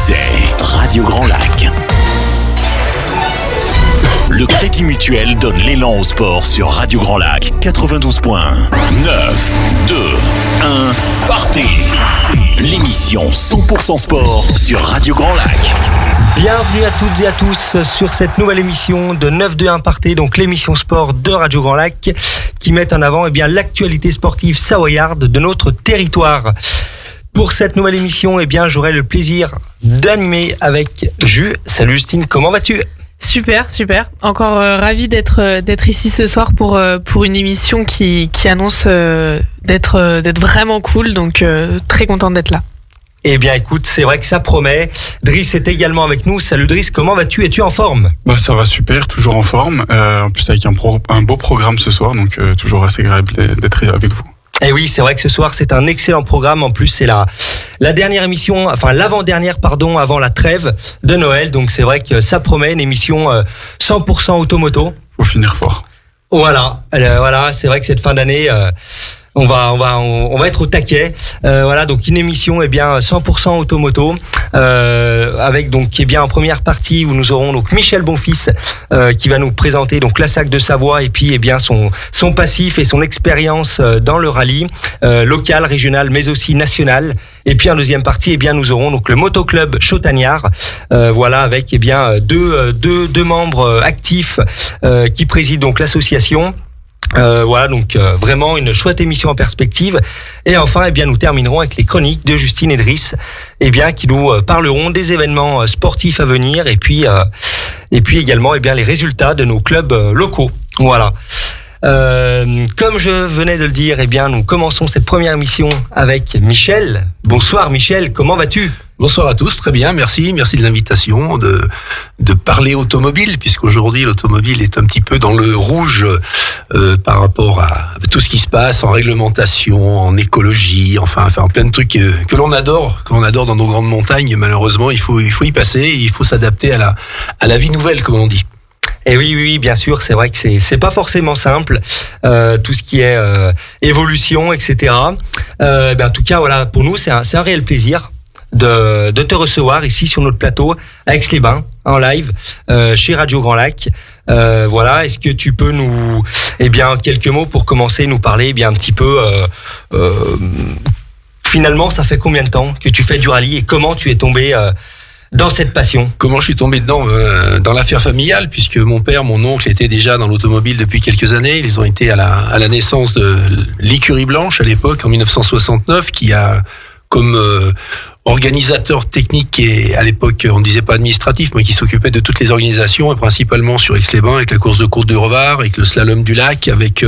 c'est Radio Grand Lac. Le Crédit Mutuel donne l'élan au sport sur Radio Grand Lac 92.1. 9, 2, 1, partez. L'émission 100% sport sur Radio Grand Lac. Bienvenue à toutes et à tous sur cette nouvelle émission de 9-2-1 Partez, donc l'émission sport de Radio Grand Lac qui met en avant l'actualité sportive savoyarde de notre territoire. Pour cette nouvelle émission, j'aurai le plaisir d'animer avec Ju. Salut Justine, comment vas-tu ? Super. Encore ravi d'être ici ce soir pour une émission qui annonce d'être vraiment cool, donc très contente d'être là. Écoute, c'est vrai que ça promet. Driss est également avec nous. Salut Driss, comment vas-tu ? Es-tu en forme ? Ça va super, toujours en forme. En plus avec un beau programme ce soir, donc toujours assez agréable d'être avec vous. Et oui, c'est vrai que ce soir c'est un excellent programme. En plus, c'est la dernière émission, l'avant-dernière avant la trêve de Noël. Donc c'est vrai que ça promet une émission 100% automoto. Faut finir fort. Voilà, c'est vrai que cette fin d'année. On va être au taquet. Donc une émission 100% automoto avec en première partie où nous aurons donc Michel Bonfils qui va nous présenter donc la SAC de Savoie et puis son passif et son expérience dans le rallye local, régional mais aussi national. Et puis en deuxième partie nous aurons donc le motoclub Chauttagnard avec deux membres actifs qui président donc l'association. Vraiment une chouette émission en perspective. Et enfin, nous terminerons avec les chroniques de Justine et Driss, qui nous parleront des événements sportifs à venir et puis également les résultats de nos clubs locaux. Voilà. Comme je venais de le dire, nous commençons cette première émission avec Michel. Bonsoir Michel, comment vas-tu ? Bonsoir à tous, très bien, merci de l'invitation, de parler automobile, puisqu'aujourd'hui l'automobile est un petit peu dans le rouge par rapport à tout ce qui se passe en réglementation, en écologie, enfin plein de trucs que l'on adore dans nos grandes montagnes. Malheureusement, il faut y passer, il faut s'adapter à la vie nouvelle, comme on dit. Et oui, bien sûr, c'est vrai que c'est pas forcément simple, tout ce qui est évolution, etc. En tout cas, pour nous, c'est un réel plaisir de te recevoir ici sur notre plateau à Aix-les-Bains en live chez Radio Grand Lac. Est-ce que tu peux nous quelques mots pour commencer nous parler un petit peu finalement ça fait combien de temps que tu fais du rallye et comment tu es tombé dans cette passion ? Comment je suis tombé dedans dans l'affaire familiale, puisque mon père, mon oncle étaient déjà dans l'automobile depuis quelques années. Ils ont été à la naissance de l'écurie blanche à l'époque en 1969 qui a comme organisateur technique et à l'époque on ne disait pas administratif, mais qui s'occupait de toutes les organisations et principalement sur Aix-les-Bains avec la course de Côte de Revard, avec le slalom du lac, avec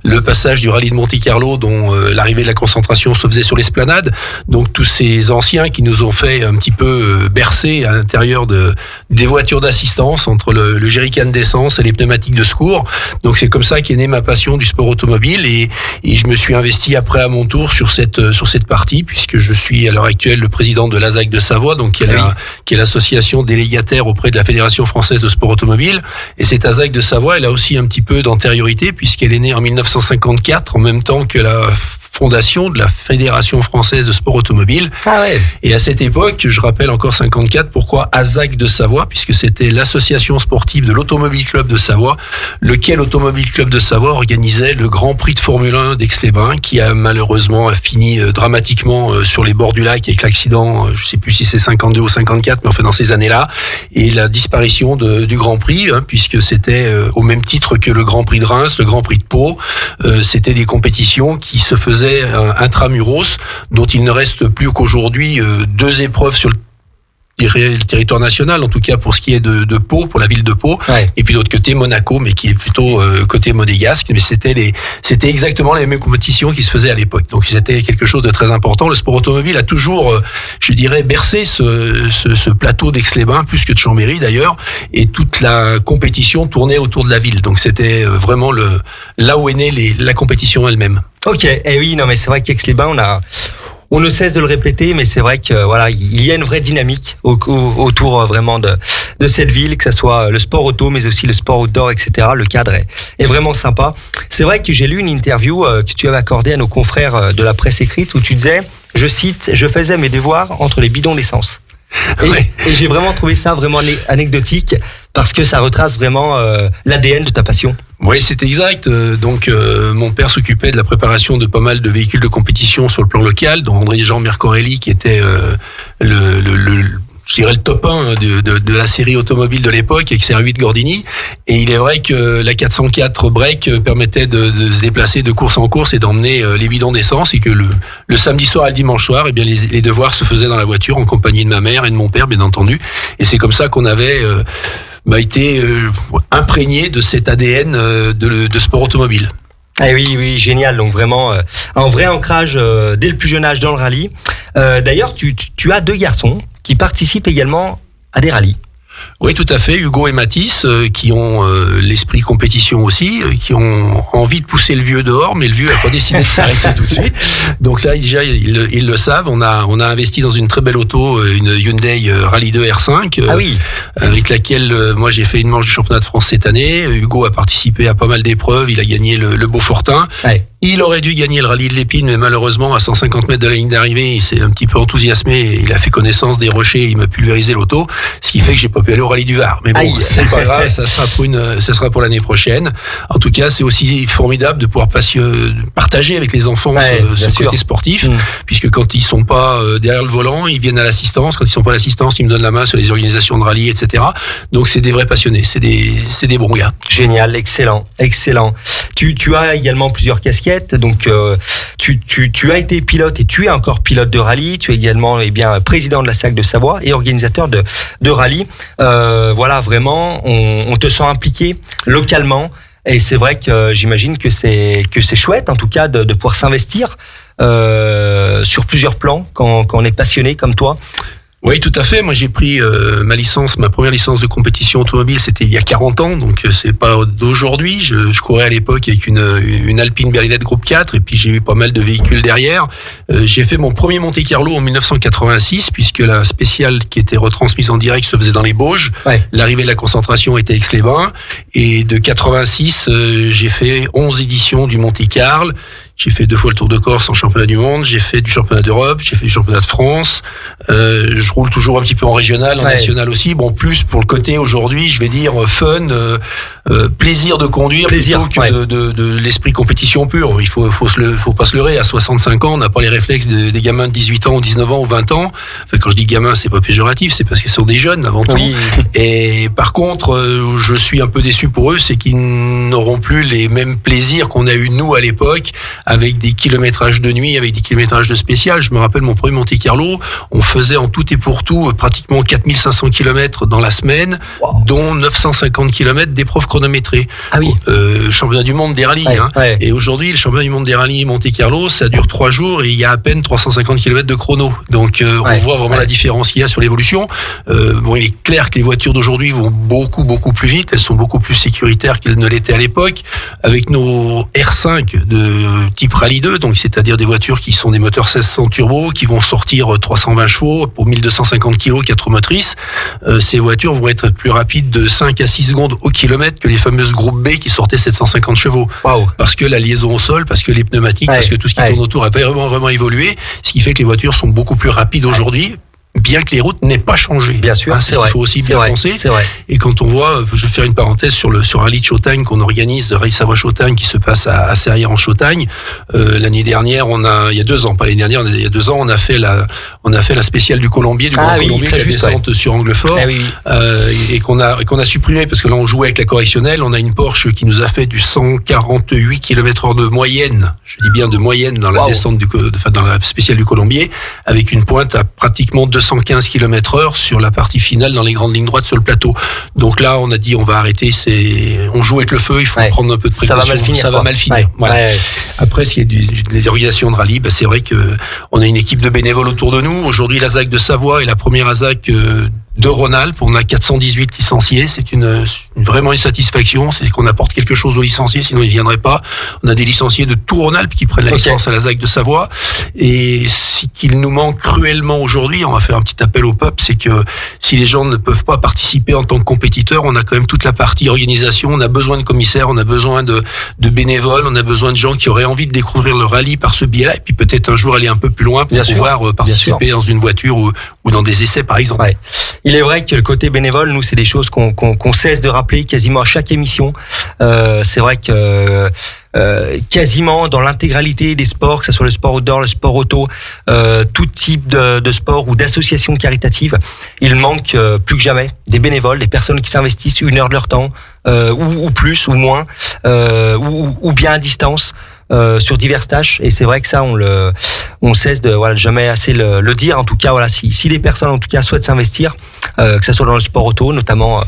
le passage du rallye de Monte-Carlo dont l'arrivée de la concentration se faisait sur l'esplanade. Donc tous ces anciens qui nous ont fait un petit peu bercer à l'intérieur des voitures d'assistance entre le jerrycan d'essence et les pneumatiques de secours. Donc c'est comme ça qu'est née ma passion du sport automobile et je me suis investi après à mon tour sur cette partie, puisque je suis à l'heure actuelle le président de l'ASAC de Savoie, donc qui est l'association délégataire auprès de la Fédération française de sport automobile. Et cette ASAC de Savoie, elle a aussi un petit peu d'antériorité puisqu'elle est née en 1954, en même temps que la fondation de la Fédération française de sport automobile. Ah ouais. Et à cette époque, je rappelle encore 54, pourquoi ASAC de Savoie, puisque c'était l'association sportive de l'Automobile Club de Savoie, lequel Automobile Club de Savoie organisait le Grand Prix de Formule 1 d'Aix-les-Bains, qui a malheureusement fini dramatiquement sur les bords du lac avec l'accident, je sais plus si c'est 52 ou 54, mais enfin dans ces années-là, et la disparition du Grand Prix, puisque c'était au même titre que le Grand Prix de Reims, le Grand Prix de Pau, c'était des compétitions qui se faisaient intramuros, dont il ne reste plus qu'aujourd'hui 2 épreuves sur le territoire national, en tout cas pour ce qui est de Pau, pour la ville de Pau, ouais. Et puis de l'autre côté Monaco, mais qui est plutôt côté monégasque, mais c'était exactement les mêmes compétitions qui se faisaient à l'époque. Donc c'était quelque chose de très important. Le sport automobile a toujours, je dirais, bercé ce plateau d'Aix-les-Bains, plus que de Chambéry d'ailleurs, et toute la compétition tournait autour de la ville. Donc c'était vraiment là où est née la compétition elle-même. Ok, oui, non mais c'est vrai qu'Aix-les-Bains, on ne cesse de le répéter, mais c'est vrai que il y a une vraie dynamique autour vraiment de cette ville, que ça soit le sport auto, mais aussi le sport outdoor, etc. Le cadre est vraiment sympa. C'est vrai que j'ai lu une interview que tu avais accordée à nos confrères de la presse écrite où tu disais, je cite, « Je faisais mes devoirs entre les bidons d'essence ». Et j'ai vraiment trouvé ça vraiment anecdotique parce que ça retrace vraiment l'ADN de ta passion. Oui, c'est exact. Donc, mon père s'occupait de la préparation de pas mal de véhicules de compétition sur le plan local, dont André-Jean Mercorelli, qui était je dirais le top 1 de la série automobile de l'époque avec ses R8 Gordini. Et il est vrai que la 404 break permettait de se déplacer de course en course et d'emmener les bidons d'essence, et que le samedi soir et le dimanche soir, eh bien les devoirs se faisaient dans la voiture en compagnie de ma mère et de mon père, bien entendu. Et c'est comme ça qu'on avait été imprégné de cet ADN de sport automobile. Ah oui, génial. Donc vraiment un vrai ancrage dès le plus jeune âge dans le rallye. D'ailleurs, tu as 2 garçons qui participent également à des rallyes. Oui, tout à fait. Hugo et Mathis, qui ont l'esprit compétition aussi, qui ont envie de pousser le vieux dehors, mais le vieux a pas décidé de s'arrêter tout de suite. Donc là, déjà, ils le savent. On a investi dans une très belle auto, une Hyundai Rallye 2 R5, avec laquelle moi j'ai fait une manche du championnat de France cette année. Hugo a participé à pas mal d'épreuves. Il a gagné le Beaufortin. Ouais. Il aurait dû gagner le rallye de l'Épine, mais malheureusement, à 150 mètres de la ligne d'arrivée, il s'est un petit peu enthousiasmé et il a fait connaissance des rochers, il m'a pulvérisé l'auto, ce qui fait que j'ai pas pu aller au rallye du Var. Mais bon, c'est pas grave, ça sera pour l'année prochaine. En tout cas, c'est aussi formidable de pouvoir partager avec les enfants ce côté sportif, puisque quand ils sont pas derrière le volant, ils viennent à l'assistance. Quand ils sont pas à l'assistance, ils me donnent la main sur les organisations de rallye, etc. Donc c'est des vrais passionnés, c'est des bons gars. Génial, excellent. Tu as également plusieurs casquettes. Donc tu as été pilote et tu es encore pilote de rallye. Tu es également président de la SAC de Savoie et organisateur de rallye. Voilà, vraiment, on te sent impliqué localement. Et c'est vrai que j'imagine que c'est chouette, en tout cas, de pouvoir s'investir sur plusieurs plans quand on est passionné comme toi. Oui, tout à fait. Moi, j'ai pris ma première licence de compétition automobile, c'était il y a 40 ans, donc c'est pas d'aujourd'hui. Je courais à l'époque avec une Alpine Berlinette Groupe 4, et puis j'ai eu pas mal de véhicules derrière. J'ai fait mon premier Monte-Carlo en 1986, puisque la spéciale qui était retransmise en direct se faisait dans les Bauges. Ouais. L'arrivée de la concentration était Aix-les-Bains. Et de 86, j'ai fait 11 éditions du Monte-Carlo. J'ai fait 2 fois le Tour de Corse en championnat du monde, j'ai fait du championnat d'Europe, j'ai fait du championnat de France. Je roule toujours un petit peu en régional, en national aussi. Bon, plus pour le côté aujourd'hui, je vais dire fun, plaisir de conduire plutôt que de l'esprit compétition pur. Il faut pas se leurrer. À 65 ans, on n'a pas les réflexes des gamins de 18 ans, ou 19 ans ou 20 ans. Enfin, quand je dis gamins, c'est pas péjoratif, c'est parce qu'ils sont des jeunes avant tout. Oui. Et par contre, je suis un peu déçu pour eux, c'est qu'ils n'auront plus les mêmes plaisirs qu'on a eu nous à l'époque, avec des kilométrages de nuit, avec des kilométrages de spécial. Je me rappelle mon premier Monte-Carlo, on faisait en tout et pour tout pratiquement 4500 km dans la semaine, dont 950 km d'épreuves chronométrées. Ah oui. Championnat du monde des rallyes. Et aujourd'hui, le championnat du monde des rallyes Monte-Carlo, ça dure 3 jours et il y a à peine 350 km de chrono. Donc on voit vraiment la différence qu'il y a sur l'évolution. Il est clair que les voitures d'aujourd'hui vont beaucoup plus vite, elles sont beaucoup plus sécuritaires qu'elles ne l'étaient à l'époque. Avec nos R5 de type Rallye 2, donc c'est-à-dire des voitures qui sont des moteurs 1600 turbo, qui vont sortir 320 chevaux pour 1250 kg, 4 motrices. Ces voitures vont être plus rapides de 5 à 6 secondes au kilomètre que les fameuses groupes B qui sortaient 750 chevaux. Wow. Parce que la liaison au sol, parce que les pneumatiques, parce que tout ce qui tourne autour a vraiment évolué, ce qui fait que les voitures sont beaucoup plus rapides aujourd'hui. Bien que les routes n'aient pas changé. Bien sûr, c'est ce qu'il faut aussi bien penser. C'est vrai. Et quand on voit, je vais faire une parenthèse sur Rallye de Chautagne qu'on organise, Rallye Savoie-Chautagne qui se passe à Serrières en Chautagne. L'année dernière, il y a 2 ans, pas l'année dernière, il y a 2 ans, on a fait la spéciale du Colombier, du Grand Colombier, qui est la descente sur Anglefort, et qu'on a supprimé parce que là on jouait avec la correctionnelle. On a une Porsche qui nous a fait du 148 km/h de moyenne. Je dis bien de moyenne dans la descente dans la spéciale du Colombier, avec une pointe à pratiquement 215 km/h sur la partie finale dans les grandes lignes droites sur le plateau. Donc là, on a dit on va arrêter, on joue avec le feu, il faut prendre un peu de précaution. Ça va mal finir. Voilà. Après, ce qui est des organisations de rallye, c'est vrai que on a une équipe de bénévoles autour de nous. Aujourd'hui, la ZAC de Savoie est la première ASAC de Rhône-Alpes. On a 418 licenciés. C'est vraiment une satisfaction. C'est qu'on apporte quelque chose aux licenciés, sinon ils ne viendraient pas. On a des licenciés de tout Rhône-Alpes qui prennent la licence à la ZAC de Savoie. Et ce qu'il nous manque cruellement aujourd'hui, on va faire un petit appel au peuple, c'est que si les gens ne peuvent pas participer en tant que compétiteurs, on a quand même toute la partie organisation. On a besoin de commissaires, on a besoin de bénévoles, on a besoin de gens qui auraient envie de découvrir le rallye par ce biais-là, et puis peut-être un jour aller un peu plus loin pour pouvoir participer dans une voiture où ou dans des essais par exemple. Ouais. Il est vrai que le côté bénévole, nous, c'est des choses qu'on cesse de rappeler quasiment à chaque émission. C'est vrai que quasiment dans l'intégralité des sports, que ce soit le sport outdoor, le sport auto, tout type de sport ou d'association caritative, il manque plus que jamais des bénévoles, des personnes qui s'investissent 1 heure de leur temps, ou plus ou moins, ou bien à distance. Sur diverses tâches, et c'est vrai que ça on cesse de jamais assez le dire. En tout cas, si les personnes en tout cas souhaitent s'investir, que ce soit dans le sport auto notamment,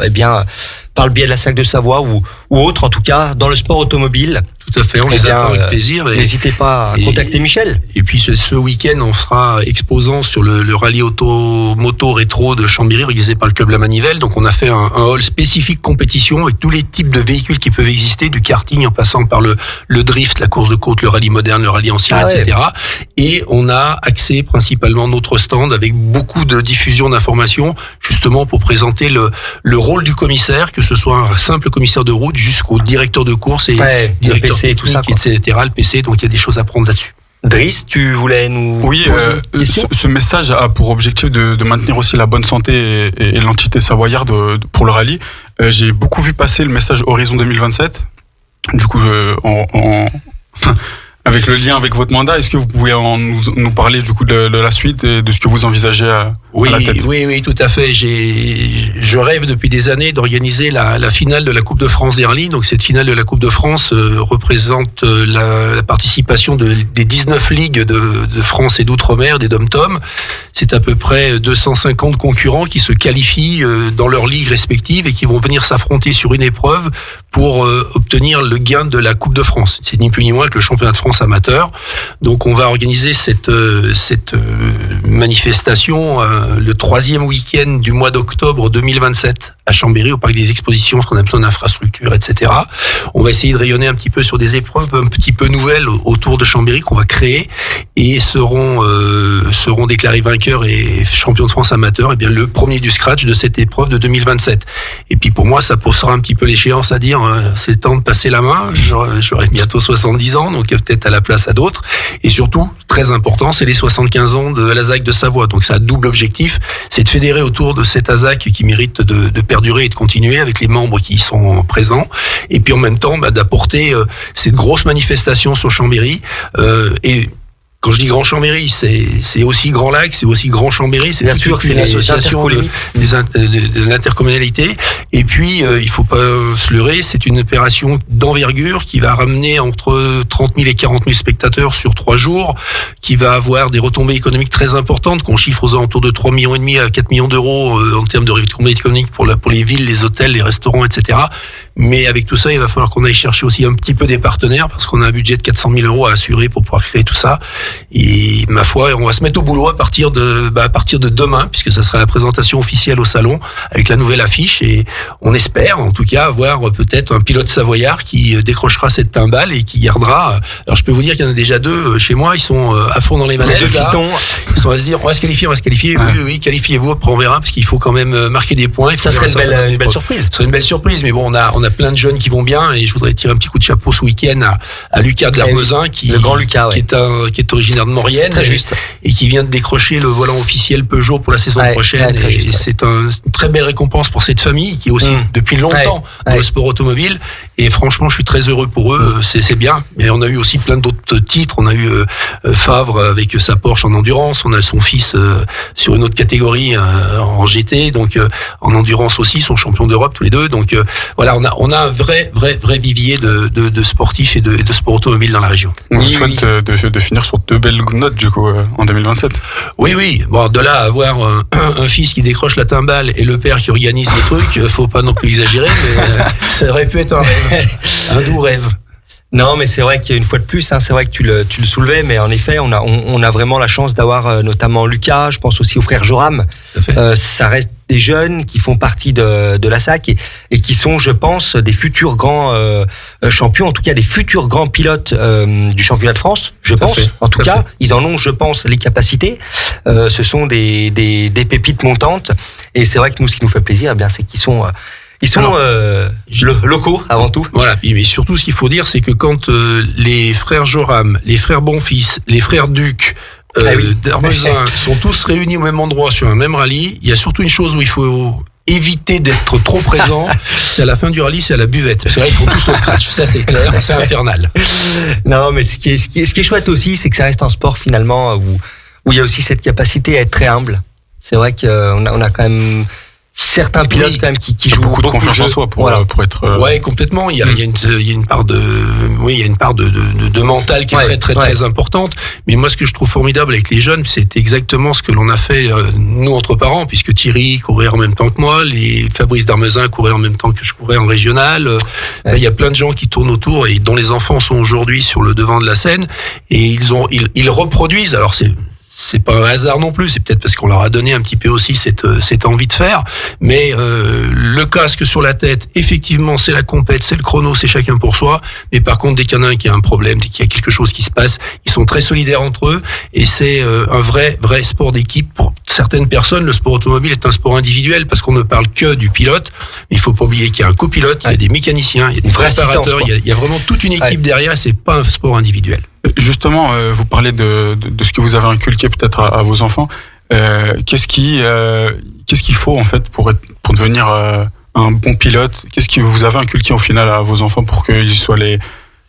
par le biais de la SAC de Savoie ou autre, en tout cas dans le sport automobile. Tout à fait, on les attend avec plaisir. N'hésitez pas à contacter Michel. Et puis ce week-end, on sera exposant sur le rallye moto rétro de Chambéry, organisé par le club La Manivelle. Donc on a fait un hall spécifique compétition avec tous les types de véhicules qui peuvent exister, du karting en passant par le drift, la course de côte, le rallye moderne, le rallye ancien, etc. Et on a axé principalement notre stand avec beaucoup de diffusion d'informations, justement pour présenter le rôle du commissaire, que ce soit un simple commissaire de route jusqu'au directeur de course et directeur PC, tout ça, etc. Le PC, donc il y a des choses à prendre là-dessus. Driss, tu voulais nous poser une question ? Ce message a pour objectif de maintenir aussi la bonne santé et l'entité savoyarde pour le rallye. J'ai beaucoup vu passer le message Horizon 2027. Du coup, avec le lien avec votre mandat, est-ce que vous pouvez nous parler du coup de la suite et de ce que vous envisagez à la tête ? Oui, tout à fait. Je rêve depuis des années d'organiser la finale de la Coupe de France des rallyes. Donc cette finale de la Coupe de France représente la participation des 19 ligues de France et d'outre-mer, des dom-tom. C'est à peu près 250 concurrents qui se qualifient dans leurs ligues respectives et qui vont venir s'affronter sur une épreuve pour obtenir le gain de la Coupe de France. C'est ni plus ni moins que le championnat de France amateur. Donc on va organiser cette manifestation le 3e week-end du mois d'octobre 2027 à Chambéry, au parc des expositions, parce qu'on a besoin d'infrastructures, etc. On va essayer de rayonner un petit peu sur des épreuves un petit peu nouvelles autour de Chambéry qu'on va créer et seront déclarés vainqueurs et champions de France amateur, et bien le premier du scratch de cette épreuve de 2027. Et puis pour moi, ça posera un petit peu l'échéance à dire, c'est temps de passer la main. J'aurai bientôt 70 ans, donc peut-être à la place à d'autres. Et surtout, très important, c'est les 75 ans de la SAC de Savoie. Donc ça a double objectif, c'est de fédérer autour de cette ASAC qui mérite de perdurer et de continuer avec les membres qui y sont présents. Et puis en même temps, d'apporter cette grosse manifestation sur Chambéry. Et quand je dis Grand Chambéry, c'est aussi Grand Lac, c'est aussi Grand Chambéry, c'est bien sûr, c'est l'association de l'intercommunalité. Et puis, il faut pas se leurrer, c'est une opération d'envergure qui va ramener entre 30 000 et 40 000 spectateurs sur 3 jours, qui va avoir des retombées économiques très importantes, qu'on chiffre aux alentours de 3,5 millions à 4 millions d'euros en termes de retombées économiques pour les villes, les hôtels, les restaurants, etc. Mais avec tout ça, il va falloir qu'on aille chercher aussi un petit peu des partenaires, parce qu'on a un budget de 400 000 euros à assurer pour pouvoir créer tout ça. Et ma foi, on va se mettre au boulot à partir de demain, puisque ça sera la présentation officielle au salon avec la nouvelle affiche. Et on espère, en tout cas, avoir peut-être un pilote savoyard qui décrochera cette timbale et qui gardera. Alors je peux vous dire qu'il y en a déjà 2 chez moi. Ils sont à fond dans les manettes. 2 fistons. Ils sont à se dire, on va se qualifier. Oui, qualifiez-vous. Après on verra, parce qu'il faut quand même marquer des points. Ça serait une belle surprise. Ça serait une belle surprise, mais bon, on a plein de jeunes qui vont bien, et je voudrais tirer un petit coup de chapeau ce week-end à Lucas de l'Armezin, le grand Lucas, qui est originaire de Maurienne et qui vient de décrocher le volant officiel Peugeot pour la saison prochaine. Et c'est une très belle récompense pour cette famille qui est aussi depuis longtemps dans le sport automobile. Et franchement, je suis très heureux pour eux. C'est bien. Mais on a eu aussi plein d'autres titres. On a eu Favre avec sa Porsche en endurance. On a son fils sur une autre catégorie en GT. Donc en endurance aussi, ils sont champions d'Europe tous les deux. Donc voilà, on a un vrai vivier de sportifs et de sport automobile dans la région. On vous souhaite de finir sur 2 belles notes du coup en 2027. Oui. Bon, de là à avoir un fils qui décroche la timbale et le père qui organise le truc, faut pas non plus exagérer, mais ça aurait pu être un rêve, un doux rêve. Non, mais c'est vrai qu'une fois de plus, c'est vrai que tu le soulevais, mais en effet, on a vraiment la chance d'avoir notamment Lucas. Je pense aussi au frère Joram. Ça reste des jeunes qui font partie de la SAC et qui sont, je pense, des futurs grands champions, en tout cas des futurs grands pilotes du championnat de France, je pense. En tout cas, ils en ont, je pense, les capacités. Ce sont des pépites montantes. Et c'est vrai que nous, ce qui nous fait plaisir, c'est qu'ils sont locaux avant tout. Voilà, mais surtout ce qu'il faut dire, c'est que quand les frères Joram, les frères Bonfils, les frères Duc, d'Armezin sont tous réunis au même endroit sur un même rallye. Il y a surtout une chose où il faut éviter d'être trop présent, c'est à la fin du rallye, c'est à la buvette. Parce que là, ils font tous au scratch. Ça, c'est clair, c'est infernal. Non, mais ce qui est chouette aussi, c'est que ça reste un sport finalement où il y a aussi cette capacité à être très humble. C'est vrai qu'on a quand même certains pilotes quand même qui jouent beaucoup de confiance en soi pour être. Ouais, complètement. Il y a une part de mental qui est très importante. Mais moi, ce que je trouve formidable avec les jeunes, c'est exactement ce que l'on a fait nous entre parents, puisque Thierry courait en même temps que moi, Fabrice Darmezin courait en même temps que je courais en régional. Il y a plein de gens qui tournent autour et dont les enfants sont aujourd'hui sur le devant de la scène et ils reproduisent. Alors c'est pas un hasard non plus, c'est peut-être parce qu'on leur a donné un petit peu aussi cette envie de faire, mais le casque sur la tête, effectivement, c'est la compète, c'est le chrono, c'est chacun pour soi, mais par contre, dès qu'il y en a un qui a un problème, dès qu'il y a quelque chose qui se passe, ils sont très solidaires entre eux, et c'est un vrai sport d'équipe. Pour certaines personnes, le sport automobile est un sport individuel, parce qu'on ne parle que du pilote, mais il faut pas oublier qu'il y a un copilote, il y a des mécaniciens, il y a des préparateurs, il y a vraiment toute une équipe derrière, c'est pas un sport individuel. Justement, vous parlez de ce que vous avez inculqué peut-être à vos enfants. Qu'est-ce qu'il faut en fait pour devenir un bon pilote? Qu'est-ce que vous avez inculqué au final à vos enfants pour qu'ils soient les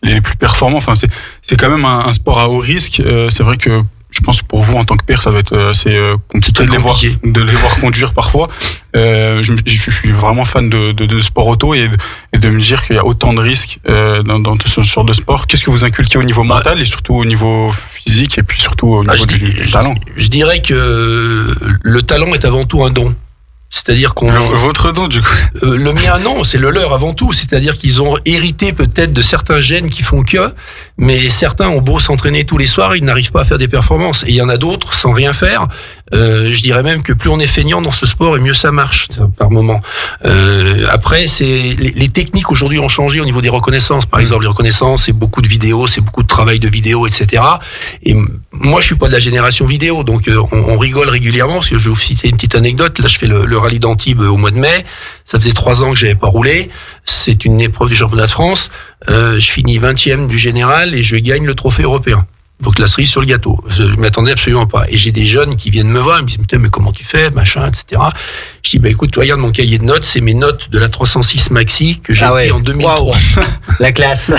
plus performants? Enfin, c'est quand même un sport à haut risque. C'est vrai que je pense que pour vous en tant que père, ça va être assez compliqué de les voir conduire parfois. Je suis vraiment fan de sport auto et de me dire qu'il y a autant de risques dans ce genre de sport. Qu'est-ce que vous inculquez au niveau mental et surtout au niveau physique et puis surtout au niveau du talent? Je dirais que le talent est avant tout un don. C'est-à-dire votre don, du coup. Le mien, non, c'est le leur avant tout. C'est-à-dire qu'ils ont hérité peut-être de certains gènes qui font que, mais certains ont beau s'entraîner tous les soirs, ils n'arrivent pas à faire des performances. Et il y en a d'autres sans rien faire. Je dirais même que plus on est feignant dans ce sport et mieux ça marche par moment. Après, les techniques aujourd'hui ont changé au niveau des reconnaissances. Par exemple, les reconnaissances, c'est beaucoup de vidéos, c'est beaucoup de travail de vidéo, etc. Et moi, je suis pas de la génération vidéo, donc on rigole régulièrement. Parce que je vais vous citer une petite anecdote. Là, je fais le rallye d'Antibes au mois de mai. Ça faisait 3 ans que j'avais pas roulé. C'est une épreuve du championnat de France. Je finis 20e du général et je gagne le trophée européen. Donc la cerise sur le gâteau. Je m'attendais absolument pas. Et j'ai des jeunes qui viennent me voir, ils me disent mais comment tu fais, machin, etc. Je dis écoute, toi, regarde mon cahier de notes, c'est mes notes de la 306 Maxi que j'ai pris en 2003. Wow. La classe.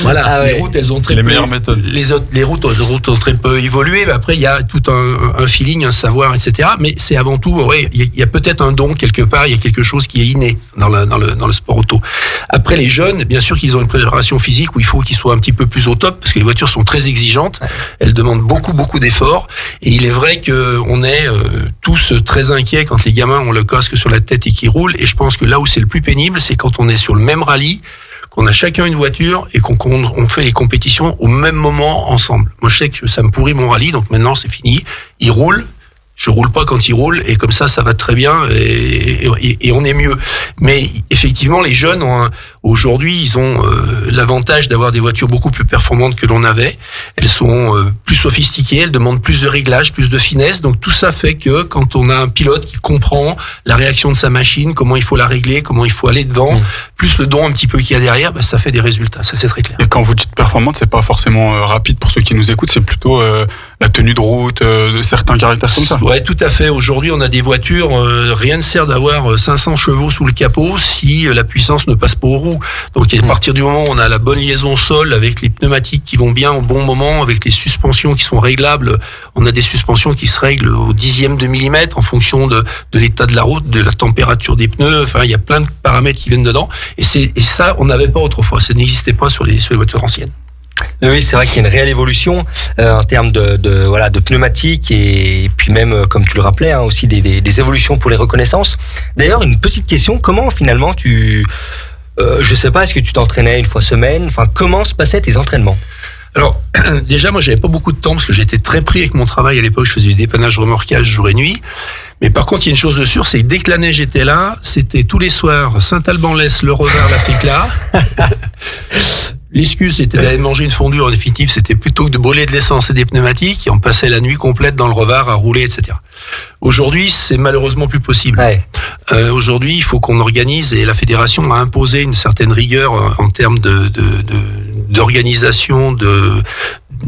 Voilà. Les routes, elles ont très les peu. Meilleures méthodes. Les routes ont très peu évolué. Mais après, il y a tout un feeling, un savoir, etc. Mais c'est avant tout, il y a peut-être un don quelque part. Il y a quelque chose qui est inné dans le sport auto. Après, les jeunes, bien sûr qu'ils ont une préparation physique où il faut qu'ils soient un petit peu plus au top parce que les voitures sont très exigeantes. Elles demandent beaucoup d'efforts. Et il est vrai que on est tous très inquiets quand les gamins ont le casque sur la tête et qui roulent. Et je pense que là où c'est le plus pénible, c'est quand on est sur le même rallye, qu'on a chacun une voiture et qu'on fait les compétitions au même moment ensemble. Moi, je sais que ça me pourrit mon rallye, donc maintenant c'est fini. Ils roulent. Je roule pas quand ils roulent et comme ça va très bien et on est mieux. Mais effectivement, les jeunes aujourd'hui, ils ont l'avantage d'avoir des voitures beaucoup plus performantes que l'on avait. Elles sont plus sophistiquées, elles demandent plus de réglages, plus de finesse. Donc tout ça fait que quand on a un pilote qui comprend la réaction de sa machine, comment il faut la régler, comment il faut aller devant, plus le don un petit peu qu'il y a derrière, ça fait des résultats. Ça, c'est très clair. Et quand vous dites performante, c'est pas forcément rapide pour ceux qui nous écoutent, c'est plutôt la tenue de route, de certains caractères comme ça. Ouais, tout à fait. Aujourd'hui, on a des voitures, rien ne sert d'avoir 500 chevaux sous le capot si la puissance ne passe pas aux roues. Donc, à partir du moment où on a la bonne liaison sol avec les pneumatiques qui vont bien au bon moment, avec les suspensions qui sont réglables, on a des suspensions qui se règlent au 10e de millimètre en fonction de l'état de la route, de la température des pneus. Enfin, il y a plein de paramètres qui viennent dedans. Et ça, on n'avait pas autrefois. Ça n'existait pas sur les voitures anciennes. Oui, c'est vrai qu'il y a une réelle évolution en termes de pneumatique et puis même, comme tu le rappelais, aussi des évolutions pour les reconnaissances. D'ailleurs, une petite question, comment finalement je sais pas, est-ce que tu t'entraînais une fois semaine? Enfin, comment se passaient tes entraînements? Alors, déjà, moi, j'avais pas beaucoup de temps parce que j'étais très pris avec mon travail à l'époque. Je faisais du dépannage remorquage jour et nuit. Mais par contre, il y a une chose de sûre, c'est que dès que la neige était là, c'était tous les soirs Saint-Alban-l'Est, le Revard, la Fécla. L'excuse, c'était d'aller manger une fondue. En définitive, c'était plutôt que de brûler de l'essence et des pneumatiques. Et on passait la nuit complète dans le Revard à rouler, etc. Aujourd'hui, c'est malheureusement plus possible. Ouais. Aujourd'hui, il faut qu'on organise et la fédération a imposé une certaine rigueur en termes d'organisation,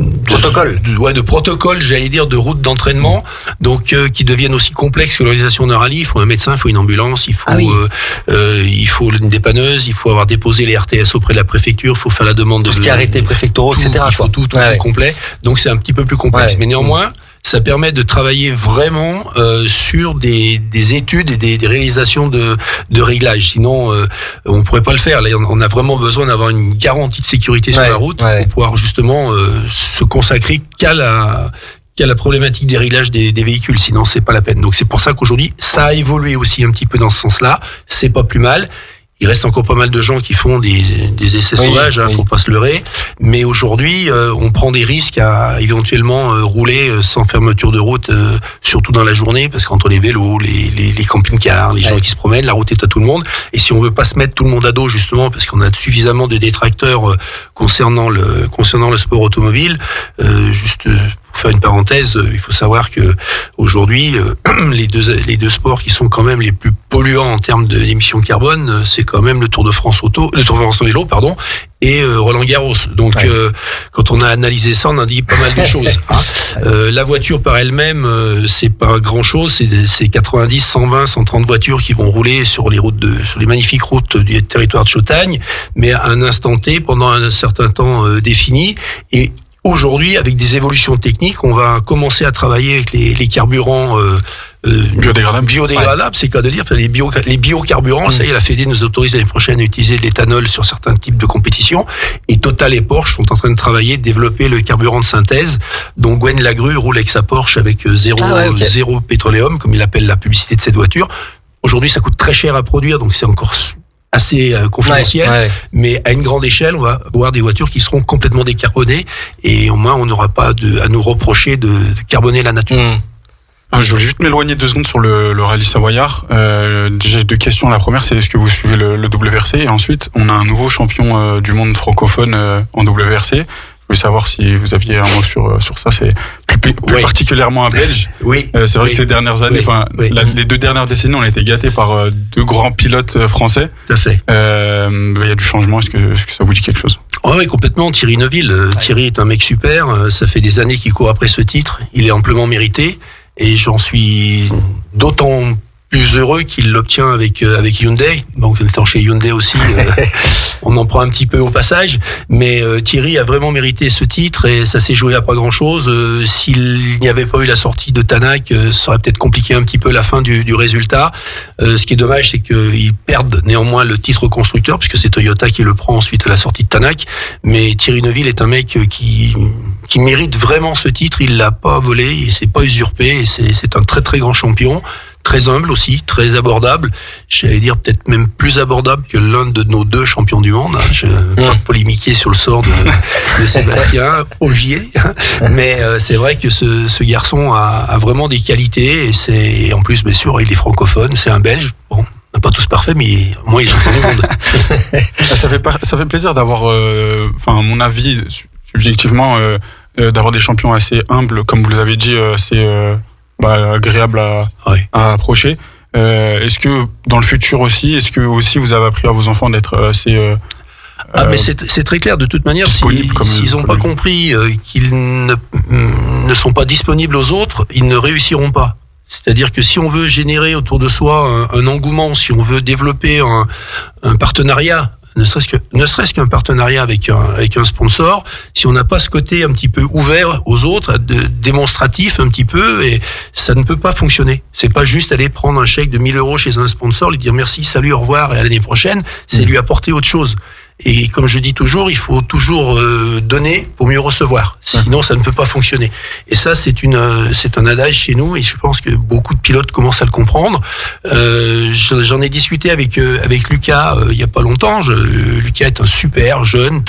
de protocole, j'allais dire, de route d'entraînement, donc qui deviennent aussi complexes que l'organisation d'un rallye. Il faut un médecin, il faut une ambulance, il faut une dépanneuse, il faut avoir déposé les RTS auprès de la préfecture, il faut faire la demande tout ce qui est arrêté préfectoraux, etc. Il faut tout complet. Donc c'est un petit peu plus complexe, mais néanmoins, ça permet de travailler vraiment sur des études et des réalisations de réglages. Sinon, on pourrait pas le faire. Là, on a vraiment besoin d'avoir une garantie de sécurité sur la route pour pouvoir justement se consacrer qu'à la problématique des réglages des véhicules. Sinon, c'est pas la peine. Donc, c'est pour ça qu'aujourd'hui, ça a évolué aussi un petit peu dans ce sens-là. C'est pas plus mal. Il reste encore pas mal de gens qui font des essais sauvages, faut pas se leurrer. Mais aujourd'hui, on prend des risques à éventuellement rouler sans fermeture de route, surtout dans la journée, parce qu'entre les vélos, les camping-cars, les gens qui se promènent, la route est à tout le monde. Et si on veut pas se mettre tout le monde à dos, justement, parce qu'on a suffisamment de détracteurs concernant le sport automobile, pour faire une parenthèse, il faut savoir que aujourd'hui, les deux sports qui sont quand même les plus polluants en termes d'émissions carbone, c'est quand même le Tour de France vélo, et Roland Garros. Donc, quand on a analysé ça, on a dit pas mal de choses. La voiture par elle-même, c'est pas grand-chose. C'est 90, 120, 130 voitures qui vont rouler sur les magnifiques routes du territoire de Chautagne, mais à un instant T, pendant un certain temps défini. Et aujourd'hui, avec des évolutions techniques, on va commencer à travailler avec les carburants biodégradables, c'est cas de dire, les biocarburants. Ça y est, la Fédé nous autorise l'année prochaine à utiliser de l'éthanol sur certains types de compétitions. Et Total et Porsche sont en train de travailler, de développer le carburant de synthèse. Donc Gwen Lagrue roule avec sa Porsche avec zéro pétroléum, comme il appelle la publicité de cette voiture. Aujourd'hui, ça coûte très cher à produire, donc c'est encore assez confidentiel, mais à une grande échelle, on va avoir des voitures qui seront complètement décarbonées, et au moins on n'aura pas à nous reprocher de carboner la nature. Je voulais juste m'éloigner 2 secondes sur le rallye savoyard. J'ai 2 questions. La première, c'est est-ce que vous suivez le WRC, et ensuite on a un nouveau champion du monde francophone en WRC. Je voulais savoir si vous aviez un mot sur ça. C'est plus particulièrement un Belge. C'est vrai que ces dernières années, les 2 dernières décennies, on a été gâtés par 2 grands pilotes français. Tout à fait. Il y a du changement. Est-ce que ça vous dit quelque chose? Oui, complètement. Thierry Neuville. Thierry est un mec super. Ça fait des années qu'il court après ce titre. Il est amplement mérité. Et j'en suis d'autant plus heureux qu'il l'obtient avec Hyundai. Donc, étant chez Hyundai aussi, on en prend un petit peu au passage. Mais Thierry a vraiment mérité ce titre, et ça s'est joué à pas grand-chose. S'il n'y avait pas eu la sortie de Tanak, ça aurait peut-être compliqué un petit peu la fin du résultat. Ce qui est dommage, c'est qu'ils perdent néanmoins le titre constructeur, puisque c'est Toyota qui le prend ensuite à la sortie de Tanak. Mais Thierry Neuville est un mec qui mérite vraiment ce titre. Il l'a pas volé, il s'est pas usurpé, et c'est un très très grand champion. Très humble aussi, très abordable. J'allais dire peut-être même plus abordable que l'un de nos 2 champions du monde. Je ne vais pas polémiquer sur le sort de Sébastien Ogier, mais c'est vrai que ce garçon a vraiment des qualités, et en plus, bien sûr, il est francophone, c'est un Belge. Bon, on n'est pas tous parfaits, mais moi, il est champion du monde. Ça fait plaisir d'avoir, à mon avis, subjectivement, d'avoir des champions assez humbles, comme vous l'avez dit, assez agréable à approcher. Est-ce que dans le futur aussi, vous avez appris à vos enfants d'être assez mais c'est très clair. De toute manière, s'ils n'ont pas compris qu'ils ne sont pas disponibles aux autres, ils ne réussiront pas. C'est-à-dire que si on veut générer autour de soi un engouement, si on veut développer un partenariat, ne serait-ce qu'un partenariat avec un sponsor, si on n'a pas ce côté un petit peu ouvert aux autres, démonstratif un petit peu, et ça ne peut pas fonctionner. C'est pas juste aller prendre un chèque de 1 000 € chez un sponsor, lui dire merci, salut, au revoir et à l'annie prochaine, c'est lui apporter autre chose. Et comme je dis toujours, il faut toujours donner pour mieux recevoir. Sinon, ça ne peut pas fonctionner. Et ça, c'est un adage chez nous, et je pense que beaucoup de pilotes commencent à le comprendre. J'en ai discuté avec Lucas il y a pas longtemps. Lucas est un super jeune,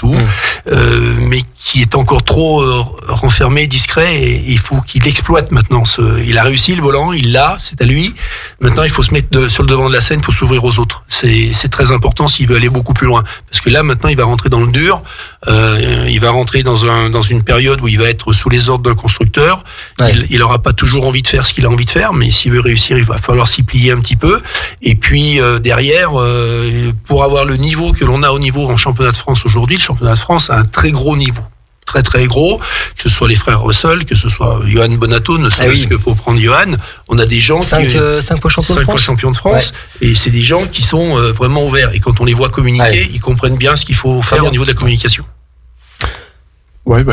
mais qui est encore trop renfermé, discret, et il faut qu'il exploite maintenant. Il a réussi le volant, il l'a, c'est à lui. Maintenant, il faut se mettre sur le devant de la scène, il faut s'ouvrir aux autres. C'est très important s'il veut aller beaucoup plus loin. Parce que là, maintenant, il va rentrer dans le dur. Il va rentrer dans une période où il va être sous les ordres d'un constructeur. Il n'aura pas toujours envie de faire ce qu'il a envie de faire, mais s'il veut réussir, il va falloir s'y plier un petit peu. Et puis derrière, pour avoir le niveau que l'on a au niveau en championnat de France aujourd'hui, le championnat de France a un très gros niveau. très très gros, que ce soit les frères Russell, que ce soit Johan Bonato, ne serait-ce que pour prendre Johan. On a des gens 5 fois champion de France. Et c'est des gens qui sont vraiment ouverts. Et quand on les voit communiquer, ils comprennent bien ce qu'il faut faire au niveau de la communication. Ouais,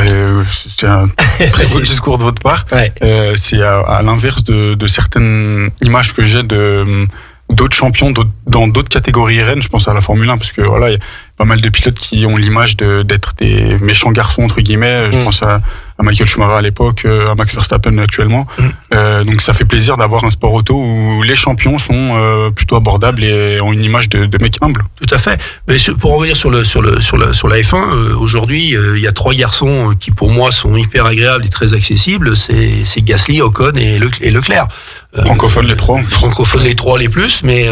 c'est un très beau discours de votre part. Ouais. C'est à l'inverse de certaines images que j'ai d'autres champions dans d'autres catégories RN. Je pense à la Formule 1 parce que voilà, il y a pas mal de pilotes qui ont l'image d'être des méchants garçons entre guillemets. Je pense à Michael Schumacher à l'époque, à Max Verstappen actuellement. Donc ça fait plaisir d'avoir un sport auto où les champions sont plutôt abordables et ont une image de mecs humbles. Tout à fait. Mais pour revenir sur la F1, aujourd'hui, il y a 3 garçons qui pour moi sont hyper agréables et très accessibles. C'est Gasly, Ocon et Leclerc. Francophones les 3. Francophones les 3 les plus, mais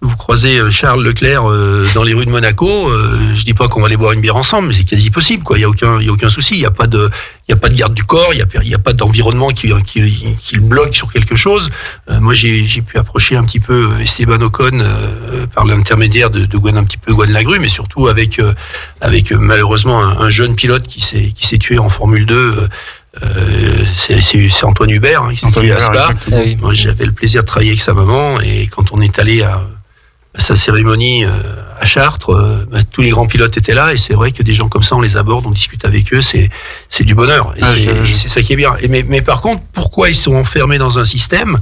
vous croisez Charles Leclerc dans les rues de Monaco, je dis pas qu'on va aller boire une bière ensemble, mais c'est quasi possible, quoi. Il y a aucun souci. Il y a pas de garde du corps. Il y a pas d'environnement qui le bloque sur quelque chose. Moi, j'ai pu approcher un petit peu Esteban Ocon par l'intermédiaire de Gwen Lagru, mais surtout avec malheureusement un jeune pilote qui s'est tué en Formule 2. C'est Antoine Hubert qui s'est tué à Spa. Moi, j'avais le plaisir de travailler avec sa maman, et quand on est allé à sa cérémonie à Chartres, tous les grands pilotes étaient là, et c'est vrai que des gens comme ça, on les aborde, on discute avec eux, c'est du bonheur. Et c'est ça qui est bien. Mais par contre, pourquoi ils sont enfermés dans un système ?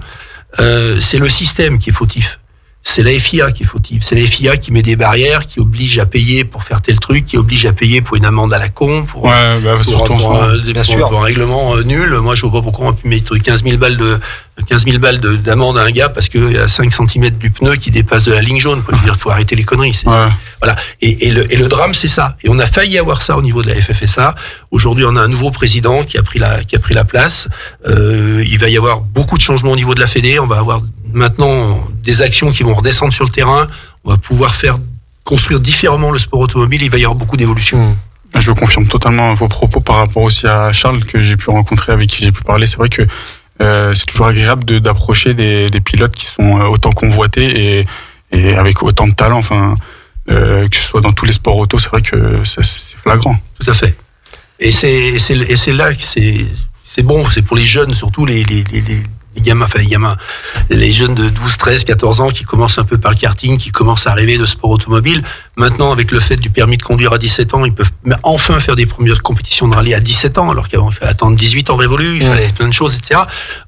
C'est le système qui est fautif. C'est la FIA qui est fautive. C'est la FIA qui met des barrières, qui oblige à payer pour faire tel truc, qui oblige à payer pour une amende à la con, pour un règlement nul. Moi, je vois pas pourquoi on peut mettre 15 000 balles d'amende à un gars parce qu'il y a 5 cm du pneu qui dépasse de la ligne jaune. Je veux dire, faut arrêter les conneries. Voilà. Et le drame, c'est ça. Et on a failli avoir ça au niveau de la FFSA. Aujourd'hui, on a un nouveau président qui a pris la place. Il va y avoir beaucoup de changements au niveau de la Fédé. On va avoir maintenant des actions qui vont redescendre sur le terrain. On va pouvoir construire différemment le sport automobile. Il va y avoir beaucoup d'évolutions. Je confirme totalement vos propos par rapport aussi à Charles que j'ai pu rencontrer, avec qui j'ai pu parler. C'est vrai que c'est toujours agréable d'approcher des pilotes qui sont autant convoités et avec autant de talent. Enfin, que ce soit dans tous les sports auto, c'est vrai que c'est flagrant. Tout à fait. Et c'est là que c'est bon. C'est pour les jeunes, surtout les gamins, les jeunes de 12, 13, 14 ans qui commencent un peu par le karting, qui commencent à rêver de sport automobile. Maintenant, avec le fait du permis de conduire à 17 ans, ils peuvent enfin faire des premières compétitions de rallye à 17 ans, alors qu'avant, il fallait attendre 18 ans révolus, il fallait plein de choses, etc.